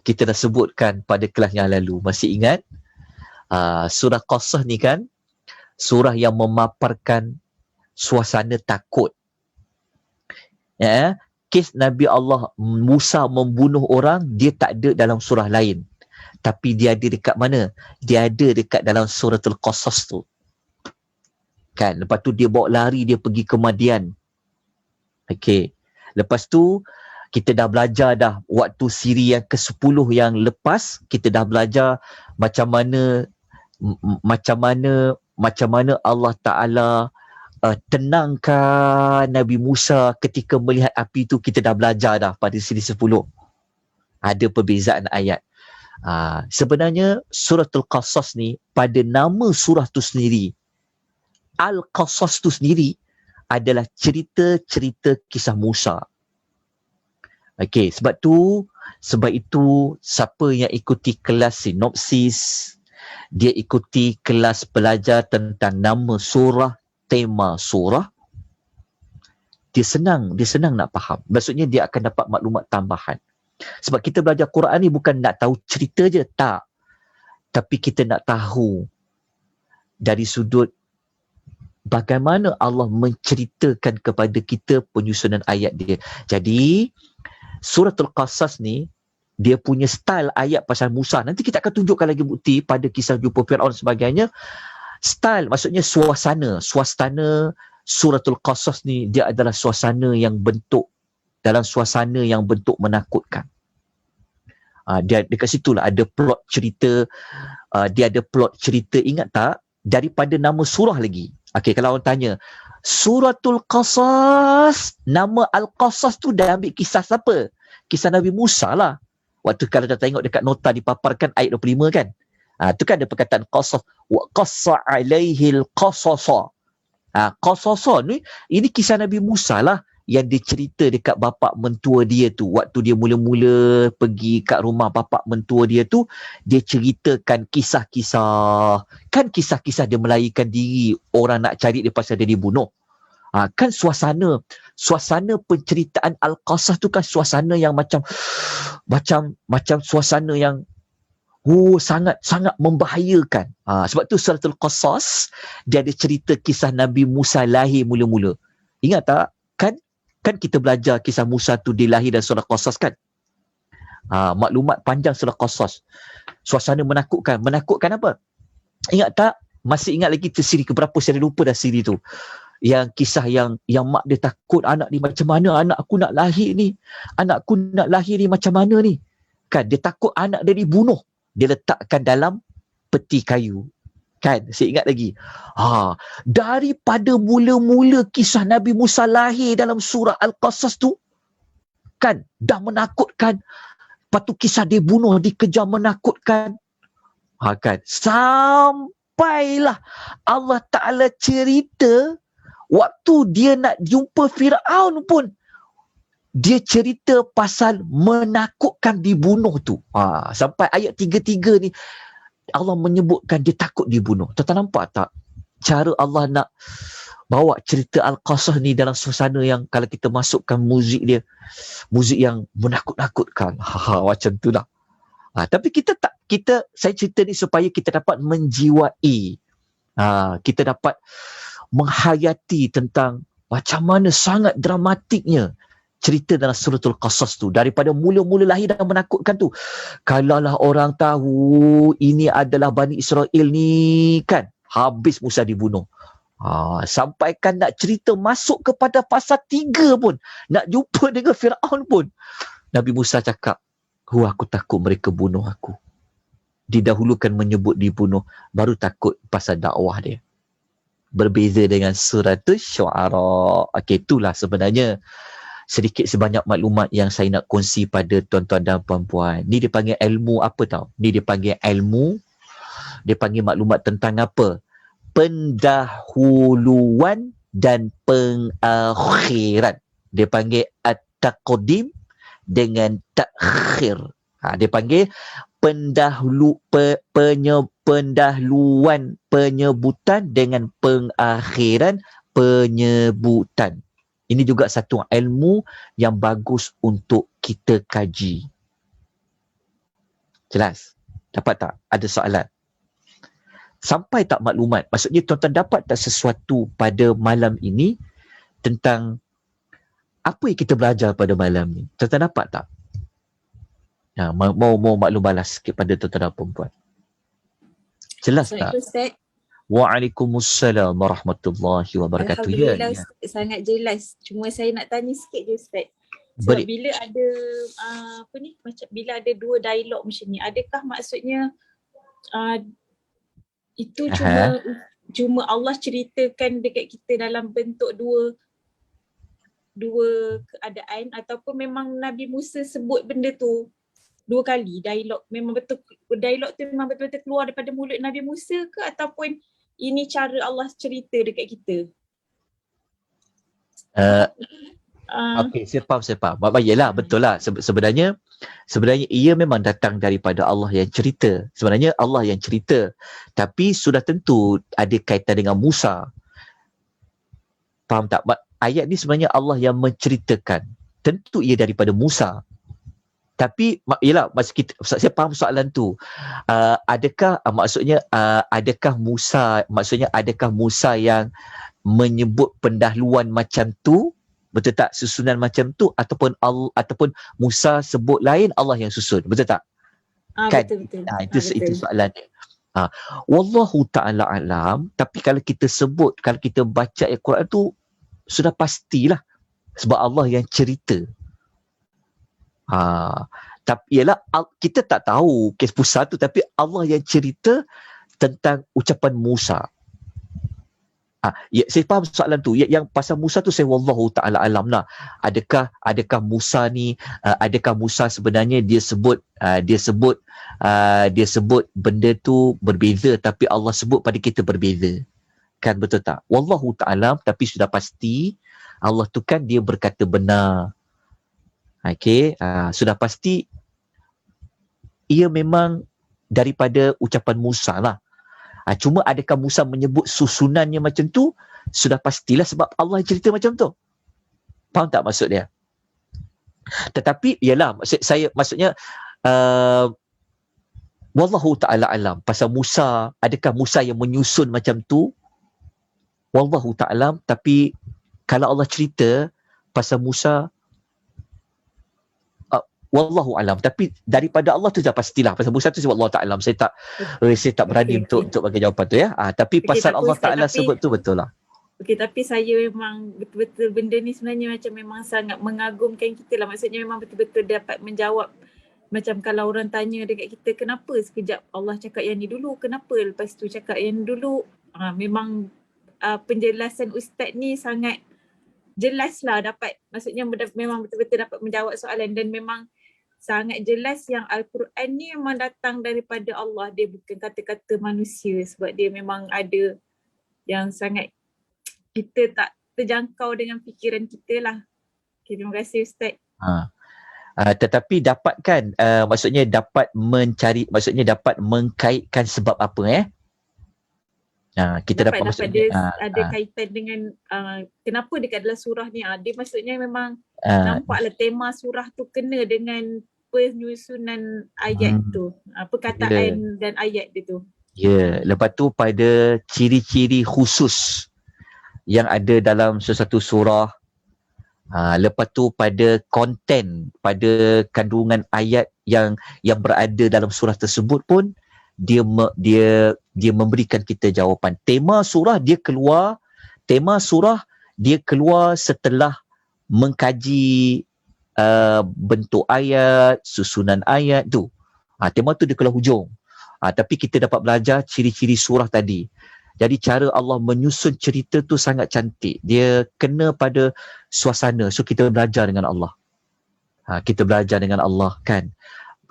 Kita dah sebutkan pada kelas yang lalu. Masih ingat? Surah Qasas ni kan, surah yang memaparkan suasana takut. Kes Nabi Allah Musa membunuh orang, dia tak ada dalam surah lain. Tapi dia ada dekat mana? Dia ada dekat dalam suratul Qasas tu. Kan? Lepas tu dia bawa lari, dia pergi ke Madian. Okey. Lepas tu, kita dah belajar dah waktu siri yang ke-10 yang lepas, kita dah belajar macam mana Allah Ta'ala tenangkan Nabi Musa ketika melihat api tu. Kita dah belajar dah pada siri 10. Ada perbezaan ayat. Sebenarnya suratul Qasas ni, pada nama surah tu sendiri, Al-Qasas tu sendiri adalah cerita-cerita kisah Musa. Okey, sebab itu siapa yang ikuti kelas sinopsis, dia ikuti kelas belajar tentang nama surah, tema surah, dia senang nak faham. Maksudnya dia akan dapat maklumat tambahan. Sebab kita belajar Quran ni bukan nak tahu cerita je, tak. Tapi kita nak tahu dari sudut bagaimana Allah menceritakan kepada kita penyusunan ayat dia. Jadi suratul Qasas ni, dia punya style ayat pasal Musa. Nanti kita akan tunjukkan lagi bukti pada kisah jumpa Fir'aun dan sebagainya. Style, maksudnya suasana suratul Qasas ni, dia adalah suasana yang bentuk menakutkan. Dia dekat situ lah ada plot cerita, dia ada plot cerita, ingat tak? Daripada nama surah lagi. Okey, kalau orang tanya, Suratul Qasas, nama Al-Qasas tu dah ambil kisah siapa? Kisah Nabi Musa lah. Waktu kalau dah tengok dekat nota dipaparkan ayat 25 kan. Tu kan ada perkataan qasas, wa qassa alaihil qasasa. Qasasa ni, ini kisah Nabi Musa lah yang dia cerita dekat bapak mentua dia tu. Waktu dia mula-mula pergi kat rumah bapak mentua dia tu, dia ceritakan kisah-kisah. Kan kisah-kisah dia melarikan diri, orang nak cari dia pasal dia dibunuh. Kan suasana penceritaan Al-Qasas tu kan suasana yang macam suasana yang sangat membahayakan. Sebab tu Suratul Qasas dia ada cerita kisah Nabi Musa lahir mula-mula. Ingat tak? Kan kita belajar kisah Musa tu dia lahir dalam surah Qasas kan? Maklumat panjang surah Qasas. Suasana menakutkan. Menakutkan apa? Ingat tak? Masih ingat lagi siri keberapa, saya lupa dah siri tu. Yang kisah yang mak dia takut anak ni macam mana, anak aku nak lahir ni macam mana ni. Kan dia takut anak dia dibunuh. Dia letakkan dalam peti kayu. Kan, saya ingat lagi. Daripada mula-mula kisah Nabi Musa lahir dalam surah Al-Qasas tu, kan, dah menakutkan. Lepas tu kisah dia bunuh, dikejar, menakutkan. Kan, sampailah Allah Ta'ala cerita, waktu dia nak jumpa Firaun pun, dia cerita pasal menakutkan dibunuh tu. Sampai ayat 33 ni, Allah menyebutkan dia takut dibunuh. Tuan-tuan nampak tak? Cara Allah nak bawa cerita Al-Qasas ni dalam suasana yang kalau kita masukkan muzik dia, muzik yang menakut-nakutkan. Macam tu lah. Tapi saya cerita ni supaya kita dapat menjiwai. Kita dapat menghayati tentang macam mana sangat dramatiknya cerita dalam Suratul Qasas tu. Daripada mula-mula lahir dan menakutkan tu. Kalaulah orang tahu ini adalah Bani Israel ni kan, habis Musa dibunuh. Sampaikan nak cerita masuk kepada pasal 3 pun, nak jumpa dengan Firaun pun, Nabi Musa cakap, aku takut mereka bunuh aku. Didahulukan menyebut dibunuh, baru takut pasal dakwah dia. Berbeza dengan Suratul Syu'ara. Itulah sebenarnya sedikit sebanyak maklumat yang saya nak kongsi pada tuan-tuan dan puan-puan. Ni dia panggil ilmu apa tau? Ni dia panggil ilmu, dia panggil maklumat tentang apa? Pendahuluan dan pengakhiran. Dia panggil at-taqdim dengan takhir. Dia panggil pendahuluan, penyebutan dengan pengakhiran penyebutan. Ini juga satu ilmu yang bagus untuk kita kaji. Jelas? Dapat tak? Ada soalan? Sampai tak maklumat? Maksudnya tuan-tuan dapat tak sesuatu pada malam ini tentang apa yang kita belajar pada malam ni? Tuan-tuan dapat tak? Mau maklum balas sikit pada tuan-tuan dan perempuan. Jelas tak? Waalaikumsalam warahmatullahi wabarakatuh. Alhamdulillah, sangat jelas. Cuma saya nak tanya sikit je Ustaz. Sebab bila ada macam bila ada 2 dialog macam ni, adakah maksudnya itu cuma Allah ceritakan dekat kita dalam bentuk dua keadaan, ataupun memang Nabi Musa sebut benda tu 2 kali, dialog memang betul, dialog tu memang betul-betul keluar daripada mulut Nabi Musa ke, ataupun ini cara Allah cerita dekat kita? Okey, saya faham. Yalah, betul lah. Sebenarnya ia memang datang daripada Allah yang cerita. Sebenarnya Allah yang cerita. Tapi sudah tentu ada kaitan dengan Musa. Faham tak? Ayat ni sebenarnya Allah yang menceritakan. Tentu ia daripada Musa. Tapi yalah, saya faham soalan tu. Adakah Musa yang menyebut pendahuluan macam tu, betul tak, susunan macam tu, ataupun Musa sebut lain, Allah yang susun, betul tak? Kan? Betul. Itu soalan dia. Wallahu ta'ala alam. Tapi kalau kita baca Al-Quran tu, sudah pastilah sebab Allah yang cerita. Tapi ialah kita tak tahu kes Musa tu, tapi Allah yang cerita tentang ucapan Musa. Ya, saya faham soalan tu. Yang pasal Musa tu saya wallahu ta'ala alam lah. Adakah Musa ni, adakah Musa sebenarnya dia sebut benda tu berbeza, tapi Allah sebut pada kita berbeza. Kan betul tak? Wallahu ta'ala, tapi sudah pasti Allah tu kan dia berkata benar. Okey, sudah pasti ia memang daripada ucapan Musa lah. Cuma adakah Musa menyebut susunannya macam tu? Sudah pastilah sebab Allah cerita macam tu. Faham tak maksud dia? Tetapi ialah maksudnya wallahu ta'ala alam. Pasal Musa, adakah Musa yang menyusun macam tu? Wallahu ta'ala. Tapi kalau Allah cerita pasal Musa, wallahu alam, tapi daripada Allah tu dah pastilah. Pasal Musa tu sebab Allah Ta'ala, saya tak berani untuk bagi jawapan tu ya. Tapi pasal Allah Ta'ala sebut tu betul lah. Okey, tapi saya memang betul-betul benda ni sebenarnya macam memang sangat mengagumkan kita lah. Maksudnya memang betul-betul dapat menjawab. Macam kalau orang tanya dekat kita, kenapa sekejap Allah cakap yang ni dulu, kenapa lepas tu cakap yang ni dulu. Memang penjelasan Ustaz ni sangat jelas lah dapat. Maksudnya memang betul-betul dapat menjawab soalan, dan memang sangat jelas yang Al-Quran ni memang datang daripada Allah. Dia bukan kata-kata manusia, sebab dia memang ada yang sangat kita tak terjangkau dengan fikiran kita lah. Okay, terima kasih Ustaz. Tetapi dapatkan, maksudnya dapat mencari, maksudnya dapat mengkaitkan sebab apa kita dapat ada kaitan dengan kenapa dekat dalam surah ni. Dia maksudnya memang nampaklah tema surah tu kena dengan penyusunan ayat tu, perkataan dan ayat dia tu. Ya, lepas tu pada ciri-ciri khusus yang ada dalam sesuatu surah. Lepas tu pada konten, pada kandungan ayat yang berada dalam surah tersebut pun dia memberikan kita jawapan. Tema surah dia keluar setelah mengkaji bentuk ayat, susunan ayat tu. Tema tu dia keluar hujung. Tapi kita dapat belajar ciri-ciri surah tadi. Jadi cara Allah menyusun cerita tu sangat cantik. Dia kena pada suasana. So kita belajar dengan Allah. Kita belajar dengan Allah kan.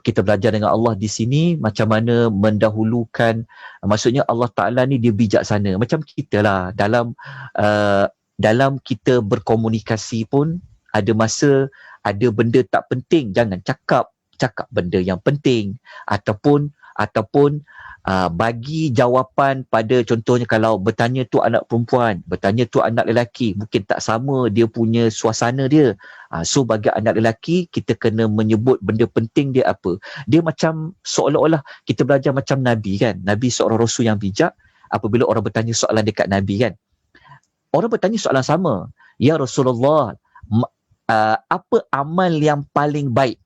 Kita belajar dengan Allah di sini macam mana mendahulukan, maksudnya Allah Ta'ala ni dia bijaksana. Macam kita lah dalam kita berkomunikasi pun ada masa ada benda tak penting, jangan cakap benda yang penting, ataupun bagi jawapan pada, contohnya kalau bertanya tu anak perempuan, bertanya tu anak lelaki, mungkin tak sama dia punya suasana dia. So bagi anak lelaki kita kena menyebut benda penting dia apa. Dia macam seolah-olah kita belajar macam Nabi kan. Nabi seorang Rasul yang bijak. Apabila orang bertanya soalan dekat Nabi kan, orang bertanya soalan sama, ya Rasulullah, apa amal yang paling baik?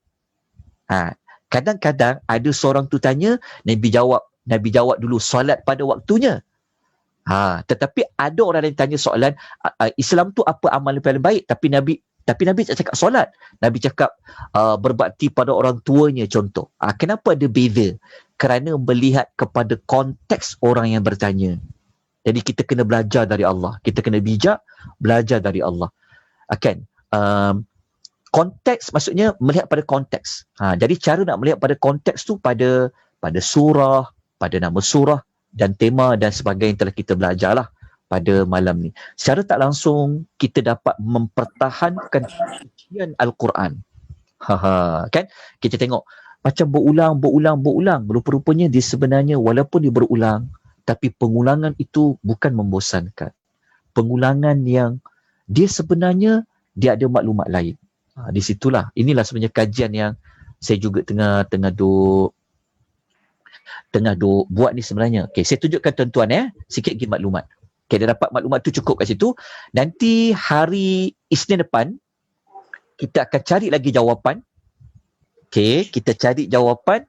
Kadang-kadang ada seorang tu tanya, Nabi jawab dulu solat pada waktunya. Tetapi ada orang yang tanya soalan, Islam tu apa amal yang paling baik? Tapi Nabi tak cakap solat. Nabi cakap berbakti pada orang tuanya contoh. Kenapa ada beza? Kerana melihat kepada konteks orang yang bertanya. Jadi kita kena belajar dari Allah. Kita kena bijak, belajar dari Allah. Konteks maksudnya melihat pada konteks. Jadi cara nak melihat pada konteks tu pada surah, pada nama surah dan tema dan sebagainya yang telah kita belajar lah pada malam ni. Secara tak langsung kita dapat mempertahankan sucian Al-Quran. Kan? Kita tengok macam berulang. Rupa-rupanya dia sebenarnya walaupun dia berulang, tapi pengulangan itu bukan membosankan. Pengulangan yang dia sebenarnya dia ada maklumat lain. Di situlah, inilah sebenarnya kajian yang saya juga tengah duk buat ni sebenarnya. Okey, saya tunjukkan tuan-tuan sikit lagi maklumat. Okey, dah dapat maklumat tu cukup kat situ. Nanti hari Isnin depan kita akan cari lagi jawapan. Okey, kita cari jawapan.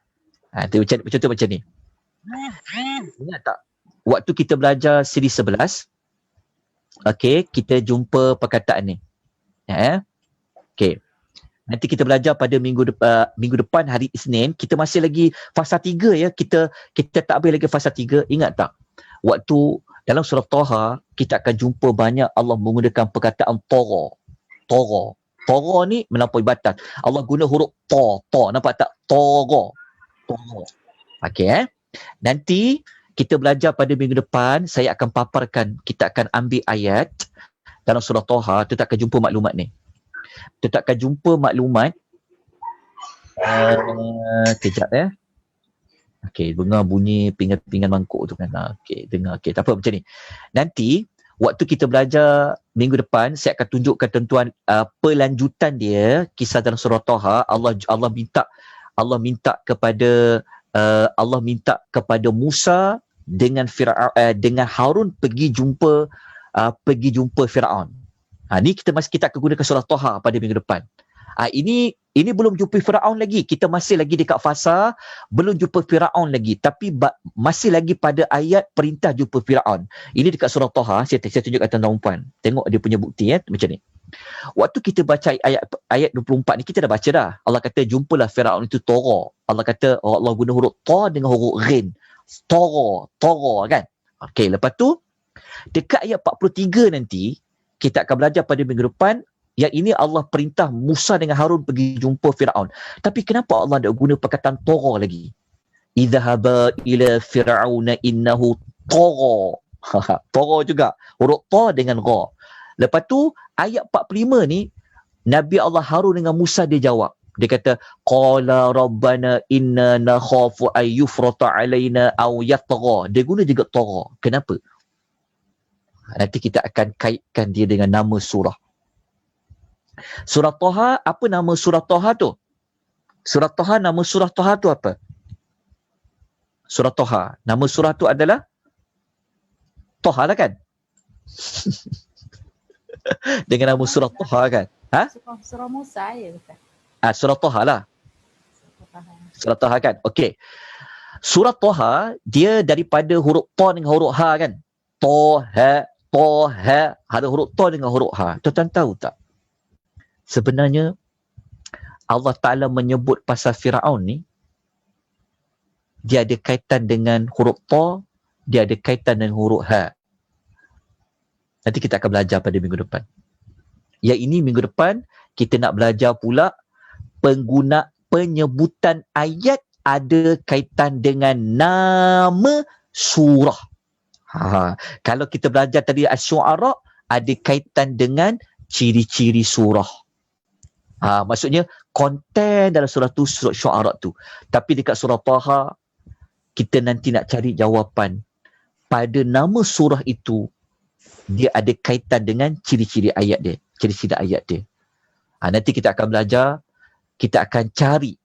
Contoh macam ni. Ingat tak? Waktu kita belajar siri 11, okey, kita jumpa perkataan ni. Okey. Nanti kita belajar pada minggu depan hari Isnin. Kita masih lagi fasa 3 ya. Kita tak habis lagi fasa 3. Ingat tak? Waktu dalam surah Taha, kita akan jumpa banyak Allah menggunakan perkataan Tara. Tara ni melampaui batas. Allah guna huruf Ta. Nampak tak? Tara. Okey Nanti kita belajar pada minggu depan, saya akan paparkan, kita akan ambil ayat dalam surah Taha, kita akan jumpa maklumat ni. Kita akan jumpa maklumat kejap ya. Okey, dengar bunyi pinggan mangkuk tu kan. Okey, dengar. Okey, tak apa macam ni. Nanti waktu kita belajar minggu depan, saya akan tunjukkan tuan-tuan pelanjutan dia kisah dalam surah Taha. Allah minta kepada Musa dengan dengan Harun pergi jumpa Firaun. Ni kita akan gunakan surah Taha pada minggu depan. Ini belum jumpa Firaun lagi. Kita masih lagi dekat fasa belum jumpa Firaun lagi, tapi masih lagi pada ayat perintah jumpa Firaun. Ini dekat surah Taha. Saya tunjukkan tuan-tuan puan. Tengok dia punya bukti macam ni. Waktu kita baca ayat 24 ni, kita dah baca dah. Allah kata jumpalah Firaun itu Tara. Allah kata Allah guna huruf Ta dengan huruf Ghin. Tara kan. Okey, lepas tu dekat ayat 43 nanti kita akan belajar pada minggu depan. Yang ini Allah perintah Musa dengan Harun pergi jumpa Firaun. Tapi kenapa Allah tak guna perkataan Tara lagi? Idhaba ila Fir'auna innahu Tara. Tara juga. Huruf Ta dengan Ra. Lepas tu ayat 45 ni Nabi Allah Harun dengan Musa dia jawab. Dia kata qala rabbana inna nakhafu ay yufrata alaina aw yatgha. Dia guna juga Tara. Kenapa? Nanti kita akan kaitkan dia dengan nama surah. Surah Taha, apa nama surah Taha tu? Surah Taha, nama surah Taha tu apa? Surah Taha, nama surah tu adalah Taha lah kan? Dengan nama surah Taha kan? Surah Musa ya bukan? Surah Taha lah. Surah Taha kan? Okey. Surah Taha, dia daripada huruf Ta dengan huruf Ha kan? Taha. Ada huruf Ta dengan huruf Ha. Tuan-tuan tahu tak? Sebenarnya Allah Ta'ala menyebut pasal Firaun ni, dia ada kaitan dengan huruf Ta, dia ada kaitan dengan huruf Ha. Nanti kita akan belajar pada minggu depan. Yang ini minggu depan kita nak belajar pula penyebutan ayat ada kaitan dengan nama surah. Kalau kita belajar tadi Asy-Syu'ara, ada kaitan dengan ciri-ciri surah. Maksudnya konten dalam surah tu, surah Syu'ara tu. Tapi dekat surah Taha, kita nanti nak cari jawapan pada nama surah itu, dia ada kaitan dengan ciri-ciri ayat dia. Nanti kita akan belajar, kita akan cari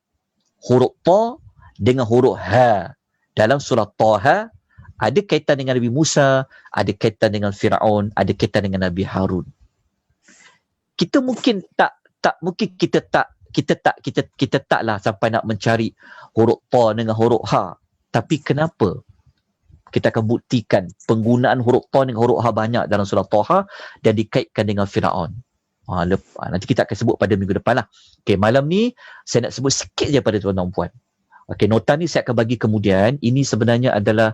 huruf Ta dengan huruf Ha. Dalam surah Taha, ada kaitan dengan Nabi Musa, ada kaitan dengan Firaun, ada kaitan dengan Nabi Harun. Kita mungkin kita taklah sampai nak mencari huruf Ta dengan huruf Ha. Tapi kenapa? Kita akan buktikan penggunaan huruf Ta dengan huruf Ha banyak dalam surah Taha dan dikaitkan dengan Firaun. Nanti kita akan sebut pada minggu depan lah. Okay, malam ni saya nak sebut sikit je pada tuan-tuan dan puan. Okay, nota ni saya akan bagi kemudian. Ini sebenarnya adalah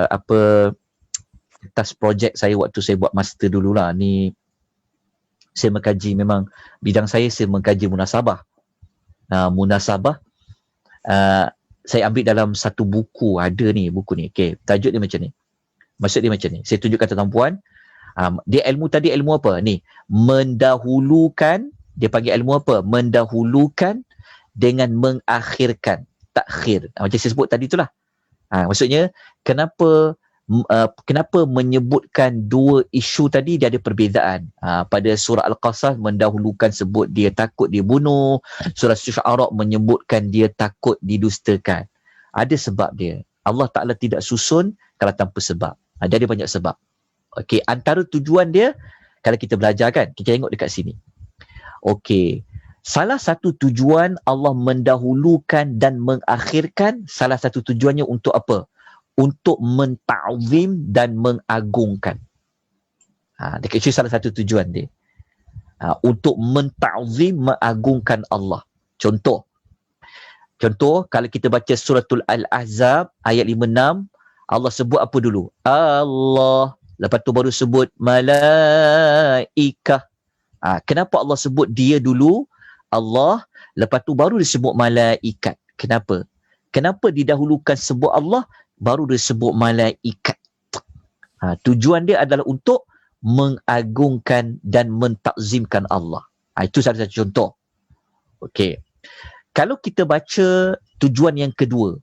atas projek saya waktu saya buat master dululah. Ni saya mengkaji, memang bidang saya mengkaji munasabah. Munasabah saya ambil dalam satu buku, ada ni buku ni. Okey, tajuk dia macam ni. Maksud dia macam ni. Saya tunjukkan tuan-tuan puan. Dia ilmu tadi ilmu apa? Ni, mendahulukan, dia panggil ilmu apa? Mendahulukan dengan mengakhirkan. Takhir. Macam saya sebut tadi itulah. Maksudnya kenapa menyebutkan dua isu tadi, dia ada perbezaan. Pada surah Al-Qasas mendahulukan sebut dia takut dibunuh, surah Syu'ara menyebutkan dia takut didustakan. Ada sebab dia. Allah Ta'ala tidak susun kalau tanpa sebab. Dia ada banyak sebab. Okey, antara tujuan dia, kalau kita belajar kan, kita tengok dekat sini. Okey, salah satu tujuan Allah mendahulukan dan mengakhirkan, salah satu tujuannya untuk apa? Untuk menta'zim dan mengagungkan. Dekat situ salah satu tujuan dia. Untuk menta'zim, mengagungkan Allah. Contoh, kalau kita baca suratul Al-Ahzab ayat 56, Allah sebut apa dulu? Allah. Lepas tu baru sebut malaikah. Kenapa Allah sebut dia dulu, Allah, lepas tu baru disebut malaikat? Kenapa? Kenapa didahulukan sebut Allah, baru disebut malaikat? Tujuan dia adalah untuk mengagungkan dan mentakzimkan Allah. Itu salah satu contoh. Okey. Kalau kita baca tujuan yang kedua,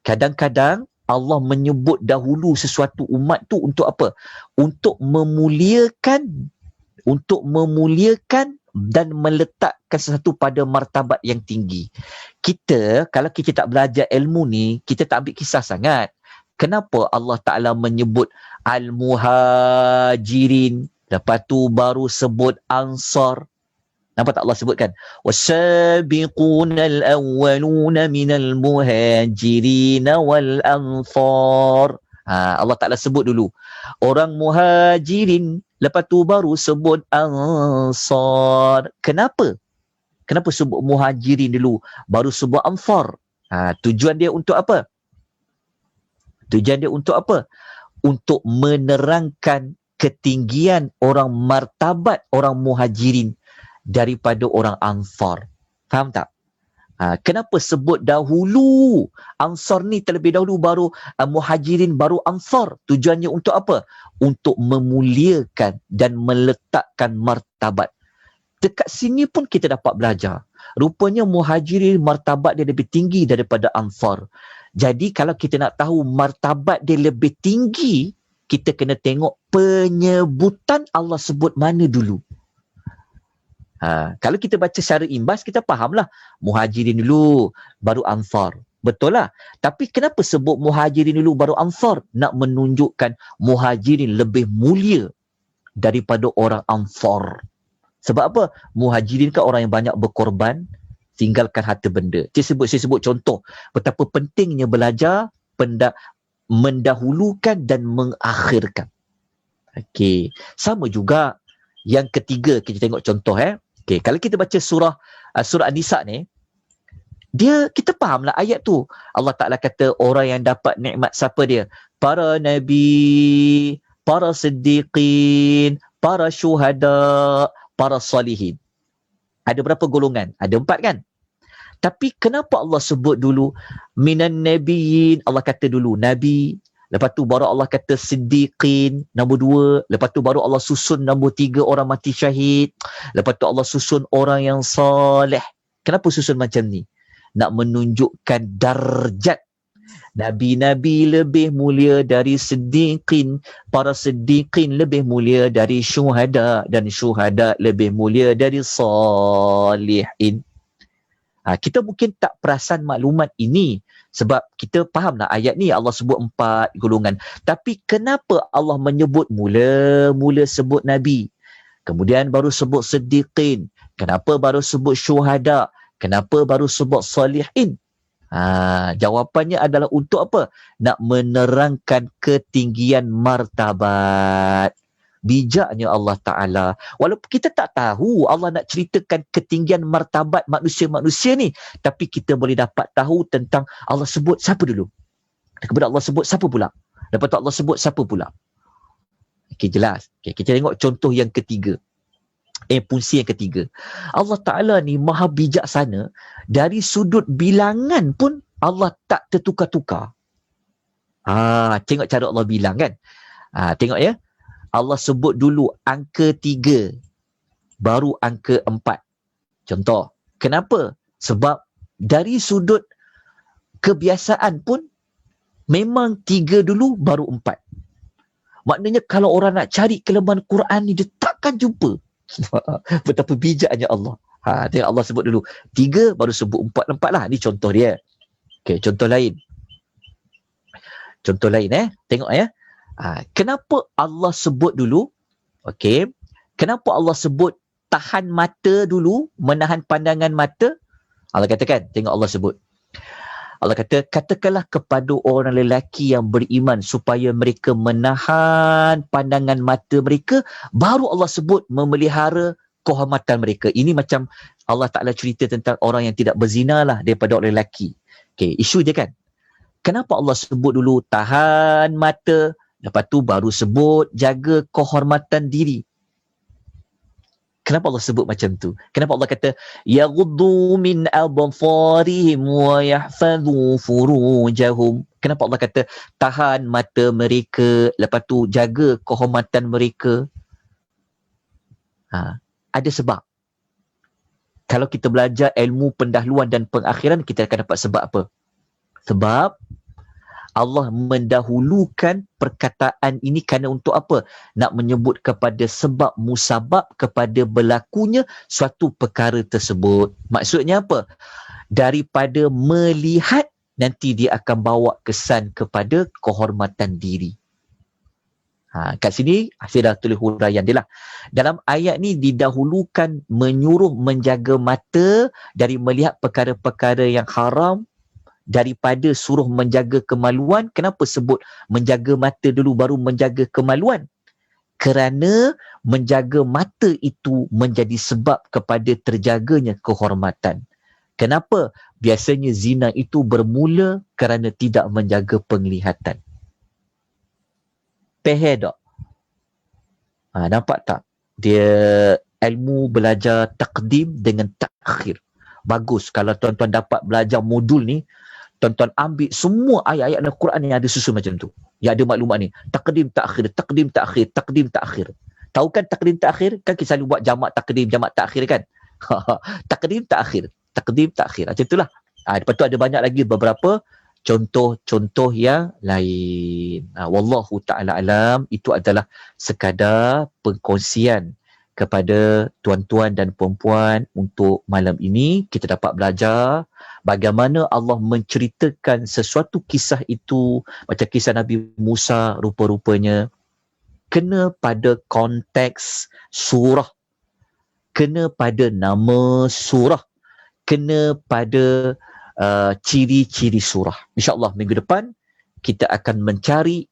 kadang-kadang Allah menyebut dahulu sesuatu umat tu untuk apa? Untuk memuliakan dan meletakkan sesuatu pada martabat yang tinggi. Kita, kalau kita tak belajar ilmu ni, kita tak ambil kisah sangat. Kenapa Allah Ta'ala menyebut Al-Muhajirin, lepas tu baru sebut Ansar? Nampak tak Allah sebutkan? Wasabiqunal awwaluna minal muhajirin wal ansar. Allah Ta'ala sebut dulu orang muhajirin, lepas tu baru sebut ansar. Kenapa? Kenapa sebut muhajirin dulu, baru sebut ansar? Tujuan dia untuk apa? Untuk menerangkan ketinggian orang, martabat orang muhajirin daripada orang Ansar. Faham tak? Kenapa sebut dahulu Ansar ni terlebih dahulu, baru Muhajirin, baru Ansar? Tujuannya untuk apa? Untuk memuliakan dan meletakkan martabat. Dekat sini pun kita dapat belajar. Rupanya Muhajirin martabat dia lebih tinggi daripada Ansar. Jadi kalau kita nak tahu martabat dia lebih tinggi, kita kena tengok penyebutan Allah sebut mana dulu. Kalau kita baca secara imbas, kita fahamlah Muhajirin dulu baru Ansar. Betul lah. Tapi kenapa sebut Muhajirin dulu baru Ansar? Nak menunjukkan Muhajirin lebih mulia daripada orang Ansar. Sebab apa? Muhajirin kan orang yang banyak berkorban, tinggalkan harta benda. Saya sebut contoh betapa pentingnya belajar mendahulukan dan mengakhirkan. Okey. Sama juga yang ketiga, kita tengok contoh. Okay, kalau kita baca surah An-Nisa ni, kita fahamlah ayat tu. Allah Ta'ala kata orang yang dapat nikmat siapa dia? Para nabi, para siddiqin, para syuhada, para salihin. Ada berapa golongan? Ada 4 kan? Tapi kenapa Allah sebut dulu minan nabiyyin? Allah kata dulu nabi, lepas tu baru Allah kata siddiqin, nombor 2. Lepas tu baru Allah susun nombor 3, orang mati syahid. Lepas tu Allah susun orang yang soleh. Kenapa susun macam ni? Nak menunjukkan darjat. Nabi-nabi lebih mulia dari siddiqin. Para siddiqin lebih mulia dari syuhada. Dan syuhada lebih mulia dari salihin. Kita mungkin tak perasan maklumat ini. Sebab kita fahamlah ayat ni Allah sebut 4 golongan. Tapi kenapa Allah menyebut mula sebut Nabi? Kemudian baru sebut siddiqin. Kenapa baru sebut syuhada? Kenapa baru sebut salihin? Jawapannya adalah untuk apa? Nak menerangkan ketinggian martabat. Bijaknya Allah Ta'ala. Walaupun kita tak tahu Allah nak ceritakan ketinggian martabat manusia-manusia ni, tapi kita boleh dapat tahu tentang Allah sebut siapa dulu. Kemudian Allah sebut siapa pula. Lepas tu Allah sebut siapa pula. Okey, jelas. Okay, kita tengok contoh yang ketiga. Fungsi yang ketiga. Allah Ta'ala ni maha bijaksana. Dari sudut bilangan pun Allah tak tertukar-tukar. Tengok cara Allah bilang kan. Tengok ya. Allah sebut dulu angka 3, baru angka 4. Contoh. Kenapa? Sebab dari sudut kebiasaan pun memang 3 dulu, baru 4. Maknanya kalau orang nak cari kelemahan Quran ni, dia takkan jumpa. Betapa bijaknya Allah. Tengok Allah sebut dulu 3, baru sebut 4 lah. Ni contoh dia. Okay, contoh lain. Tengok ya. Kenapa Allah sebut dulu? Okey. Kenapa Allah sebut tahan mata dulu, menahan pandangan mata? Allah katakan, tengok Allah sebut. Allah kata, katakanlah kepada orang lelaki yang beriman supaya mereka menahan pandangan mata mereka, baru Allah sebut memelihara kehormatan mereka. Ini macam Allah Ta'ala cerita tentang orang yang tidak berzina lah daripada orang lelaki. Okay, isu dia kan. Kenapa Allah sebut dulu tahan mata, lepas tu baru sebut jaga kehormatan diri? Kenapa Allah sebut macam tu? Kenapa Allah kata yaghuddu min absarihim wa yahfazu furujahum? Kenapa Allah kata tahan mata mereka, lepas tu jaga kehormatan mereka? Ada sebab. Kalau kita belajar ilmu pendahuluan dan pengakhiran, kita akan dapat sebab apa? Sebab Allah mendahulukan perkataan ini kerana untuk apa? Nak menyebut kepada sebab musabab kepada berlakunya suatu perkara tersebut. Maksudnya apa? Daripada melihat, nanti dia akan bawa kesan kepada kehormatan diri. Kat sini saya dah tulis huraian dia lah. Dalam ayat ni didahulukan menyuruh menjaga mata dari melihat perkara-perkara yang haram, daripada suruh menjaga kemaluan. Kenapa sebut menjaga mata dulu baru menjaga kemaluan? Kerana menjaga mata itu menjadi sebab kepada terjaganya kehormatan. Kenapa? Biasanya zina itu bermula kerana tidak menjaga penglihatan. Faham tak? Nampak tak? Dia ilmu belajar takdim dengan takhir. Bagus kalau tuan-tuan dapat belajar modul ni, tuan-tuan ambil semua ayat-ayat Al-Quran yang ada susun macam tu. Yang ada maklumat ni. Takdim takhir, takdim takhir, takdim takhir. Tahu kan takdim takhir? Kan kita selalu buat jamak takdim, jamak takhir kan? Takdim takhir, takdim takhir. Macam itulah. Lepas tu ada banyak lagi beberapa contoh-contoh yang lain. Wallahu ta'ala alam. Itu adalah sekadar perkongsian kepada tuan-tuan dan puan-puan untuk malam ini. Kita dapat belajar bagaimana Allah menceritakan sesuatu kisah itu, macam kisah Nabi Musa, rupa-rupanya kena pada konteks surah, kena pada nama surah, kena pada ciri-ciri surah. InsyaAllah minggu depan kita akan mencari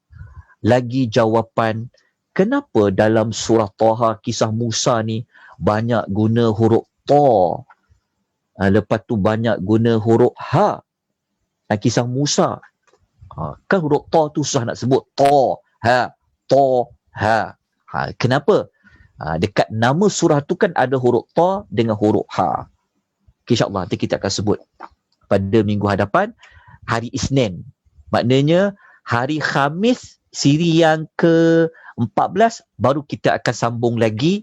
lagi jawapan kenapa dalam surah Taha kisah Musa ni banyak guna huruf Ta, lepas tu banyak guna huruf Ha. Kisah Musa kan huruf Ta tu susah nak sebut. Ta, Ha, Ta, Ha. Kenapa? Dekat nama surah tu kan ada huruf Ta dengan huruf Ha. InsyaAllah nanti kita akan sebut pada minggu hadapan, hari Isnin. Maknanya hari Khamis siri yang ke-14 baru kita akan sambung lagi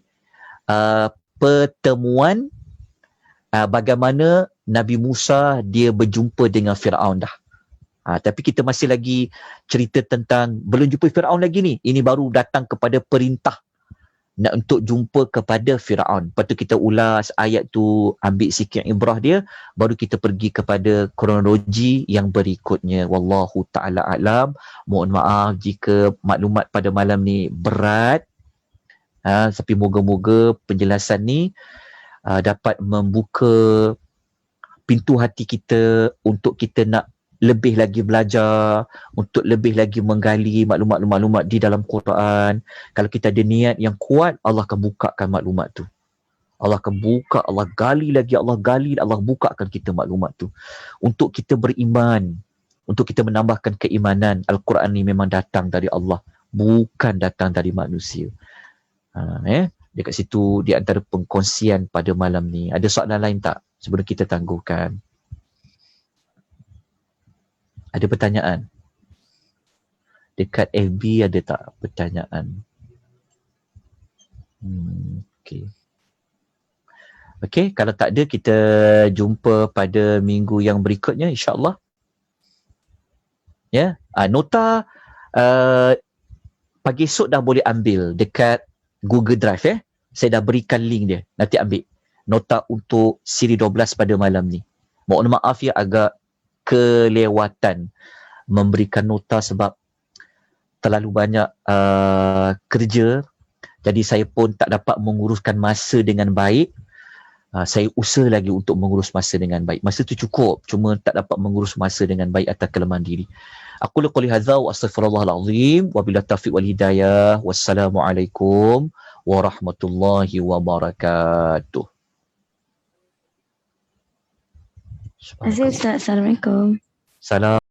pertemuan bagaimana Nabi Musa dia berjumpa dengan Firaun dah. Tapi kita masih lagi cerita tentang belum jumpa Firaun lagi ni. Ini baru datang kepada perintah nak untuk jumpa kepada Firaun. Lepas tu kita ulas ayat tu, ambil sikit ibrah dia, baru kita pergi kepada kronologi yang berikutnya. Wallahu ta'ala a'lam. Mohon maaf jika maklumat pada malam ni berat. Tapi moga-moga penjelasan ni dapat membuka pintu hati kita untuk kita nak lebih lagi belajar, untuk lebih lagi menggali maklumat-maklumat di dalam Quran. Kalau kita ada niat yang kuat, Allah akan bukakan maklumat tu. Allah akan buka, Allah gali lagi, Allah bukakan kita maklumat tu. Untuk kita beriman, untuk kita menambahkan keimanan, Al-Quran ni memang datang dari Allah, bukan datang dari manusia. Dekat situ di antara pengkongsian pada malam ni. Ada soalan lain tak sebelum kita tangguhkan? Ada pertanyaan? Dekat FB ada tak pertanyaan? Okey, kalau tak ada kita jumpa pada minggu yang berikutnya insya-Allah. Ya, nota pagi esok dah boleh ambil dekat Google Drive Saya dah berikan link dia. Nanti ambil nota untuk siri 12 pada malam ni. Mohon maaf ya agak kelewatan memberikan nota sebab terlalu banyak kerja, jadi saya pun tak dapat menguruskan masa dengan baik. Saya usaha lagi untuk mengurus masa dengan baik. Masa tu cukup, cuma tak dapat mengurus masa dengan baik atas kelemahan diri. Aku qouli hadza wa astaghfirullahal azim wa billahi taufiq wal hidayah. Wassalamualaikum warahmatullahi wabarakatuh. Terima kasih Ustaz. Assalamualaikum. Salam.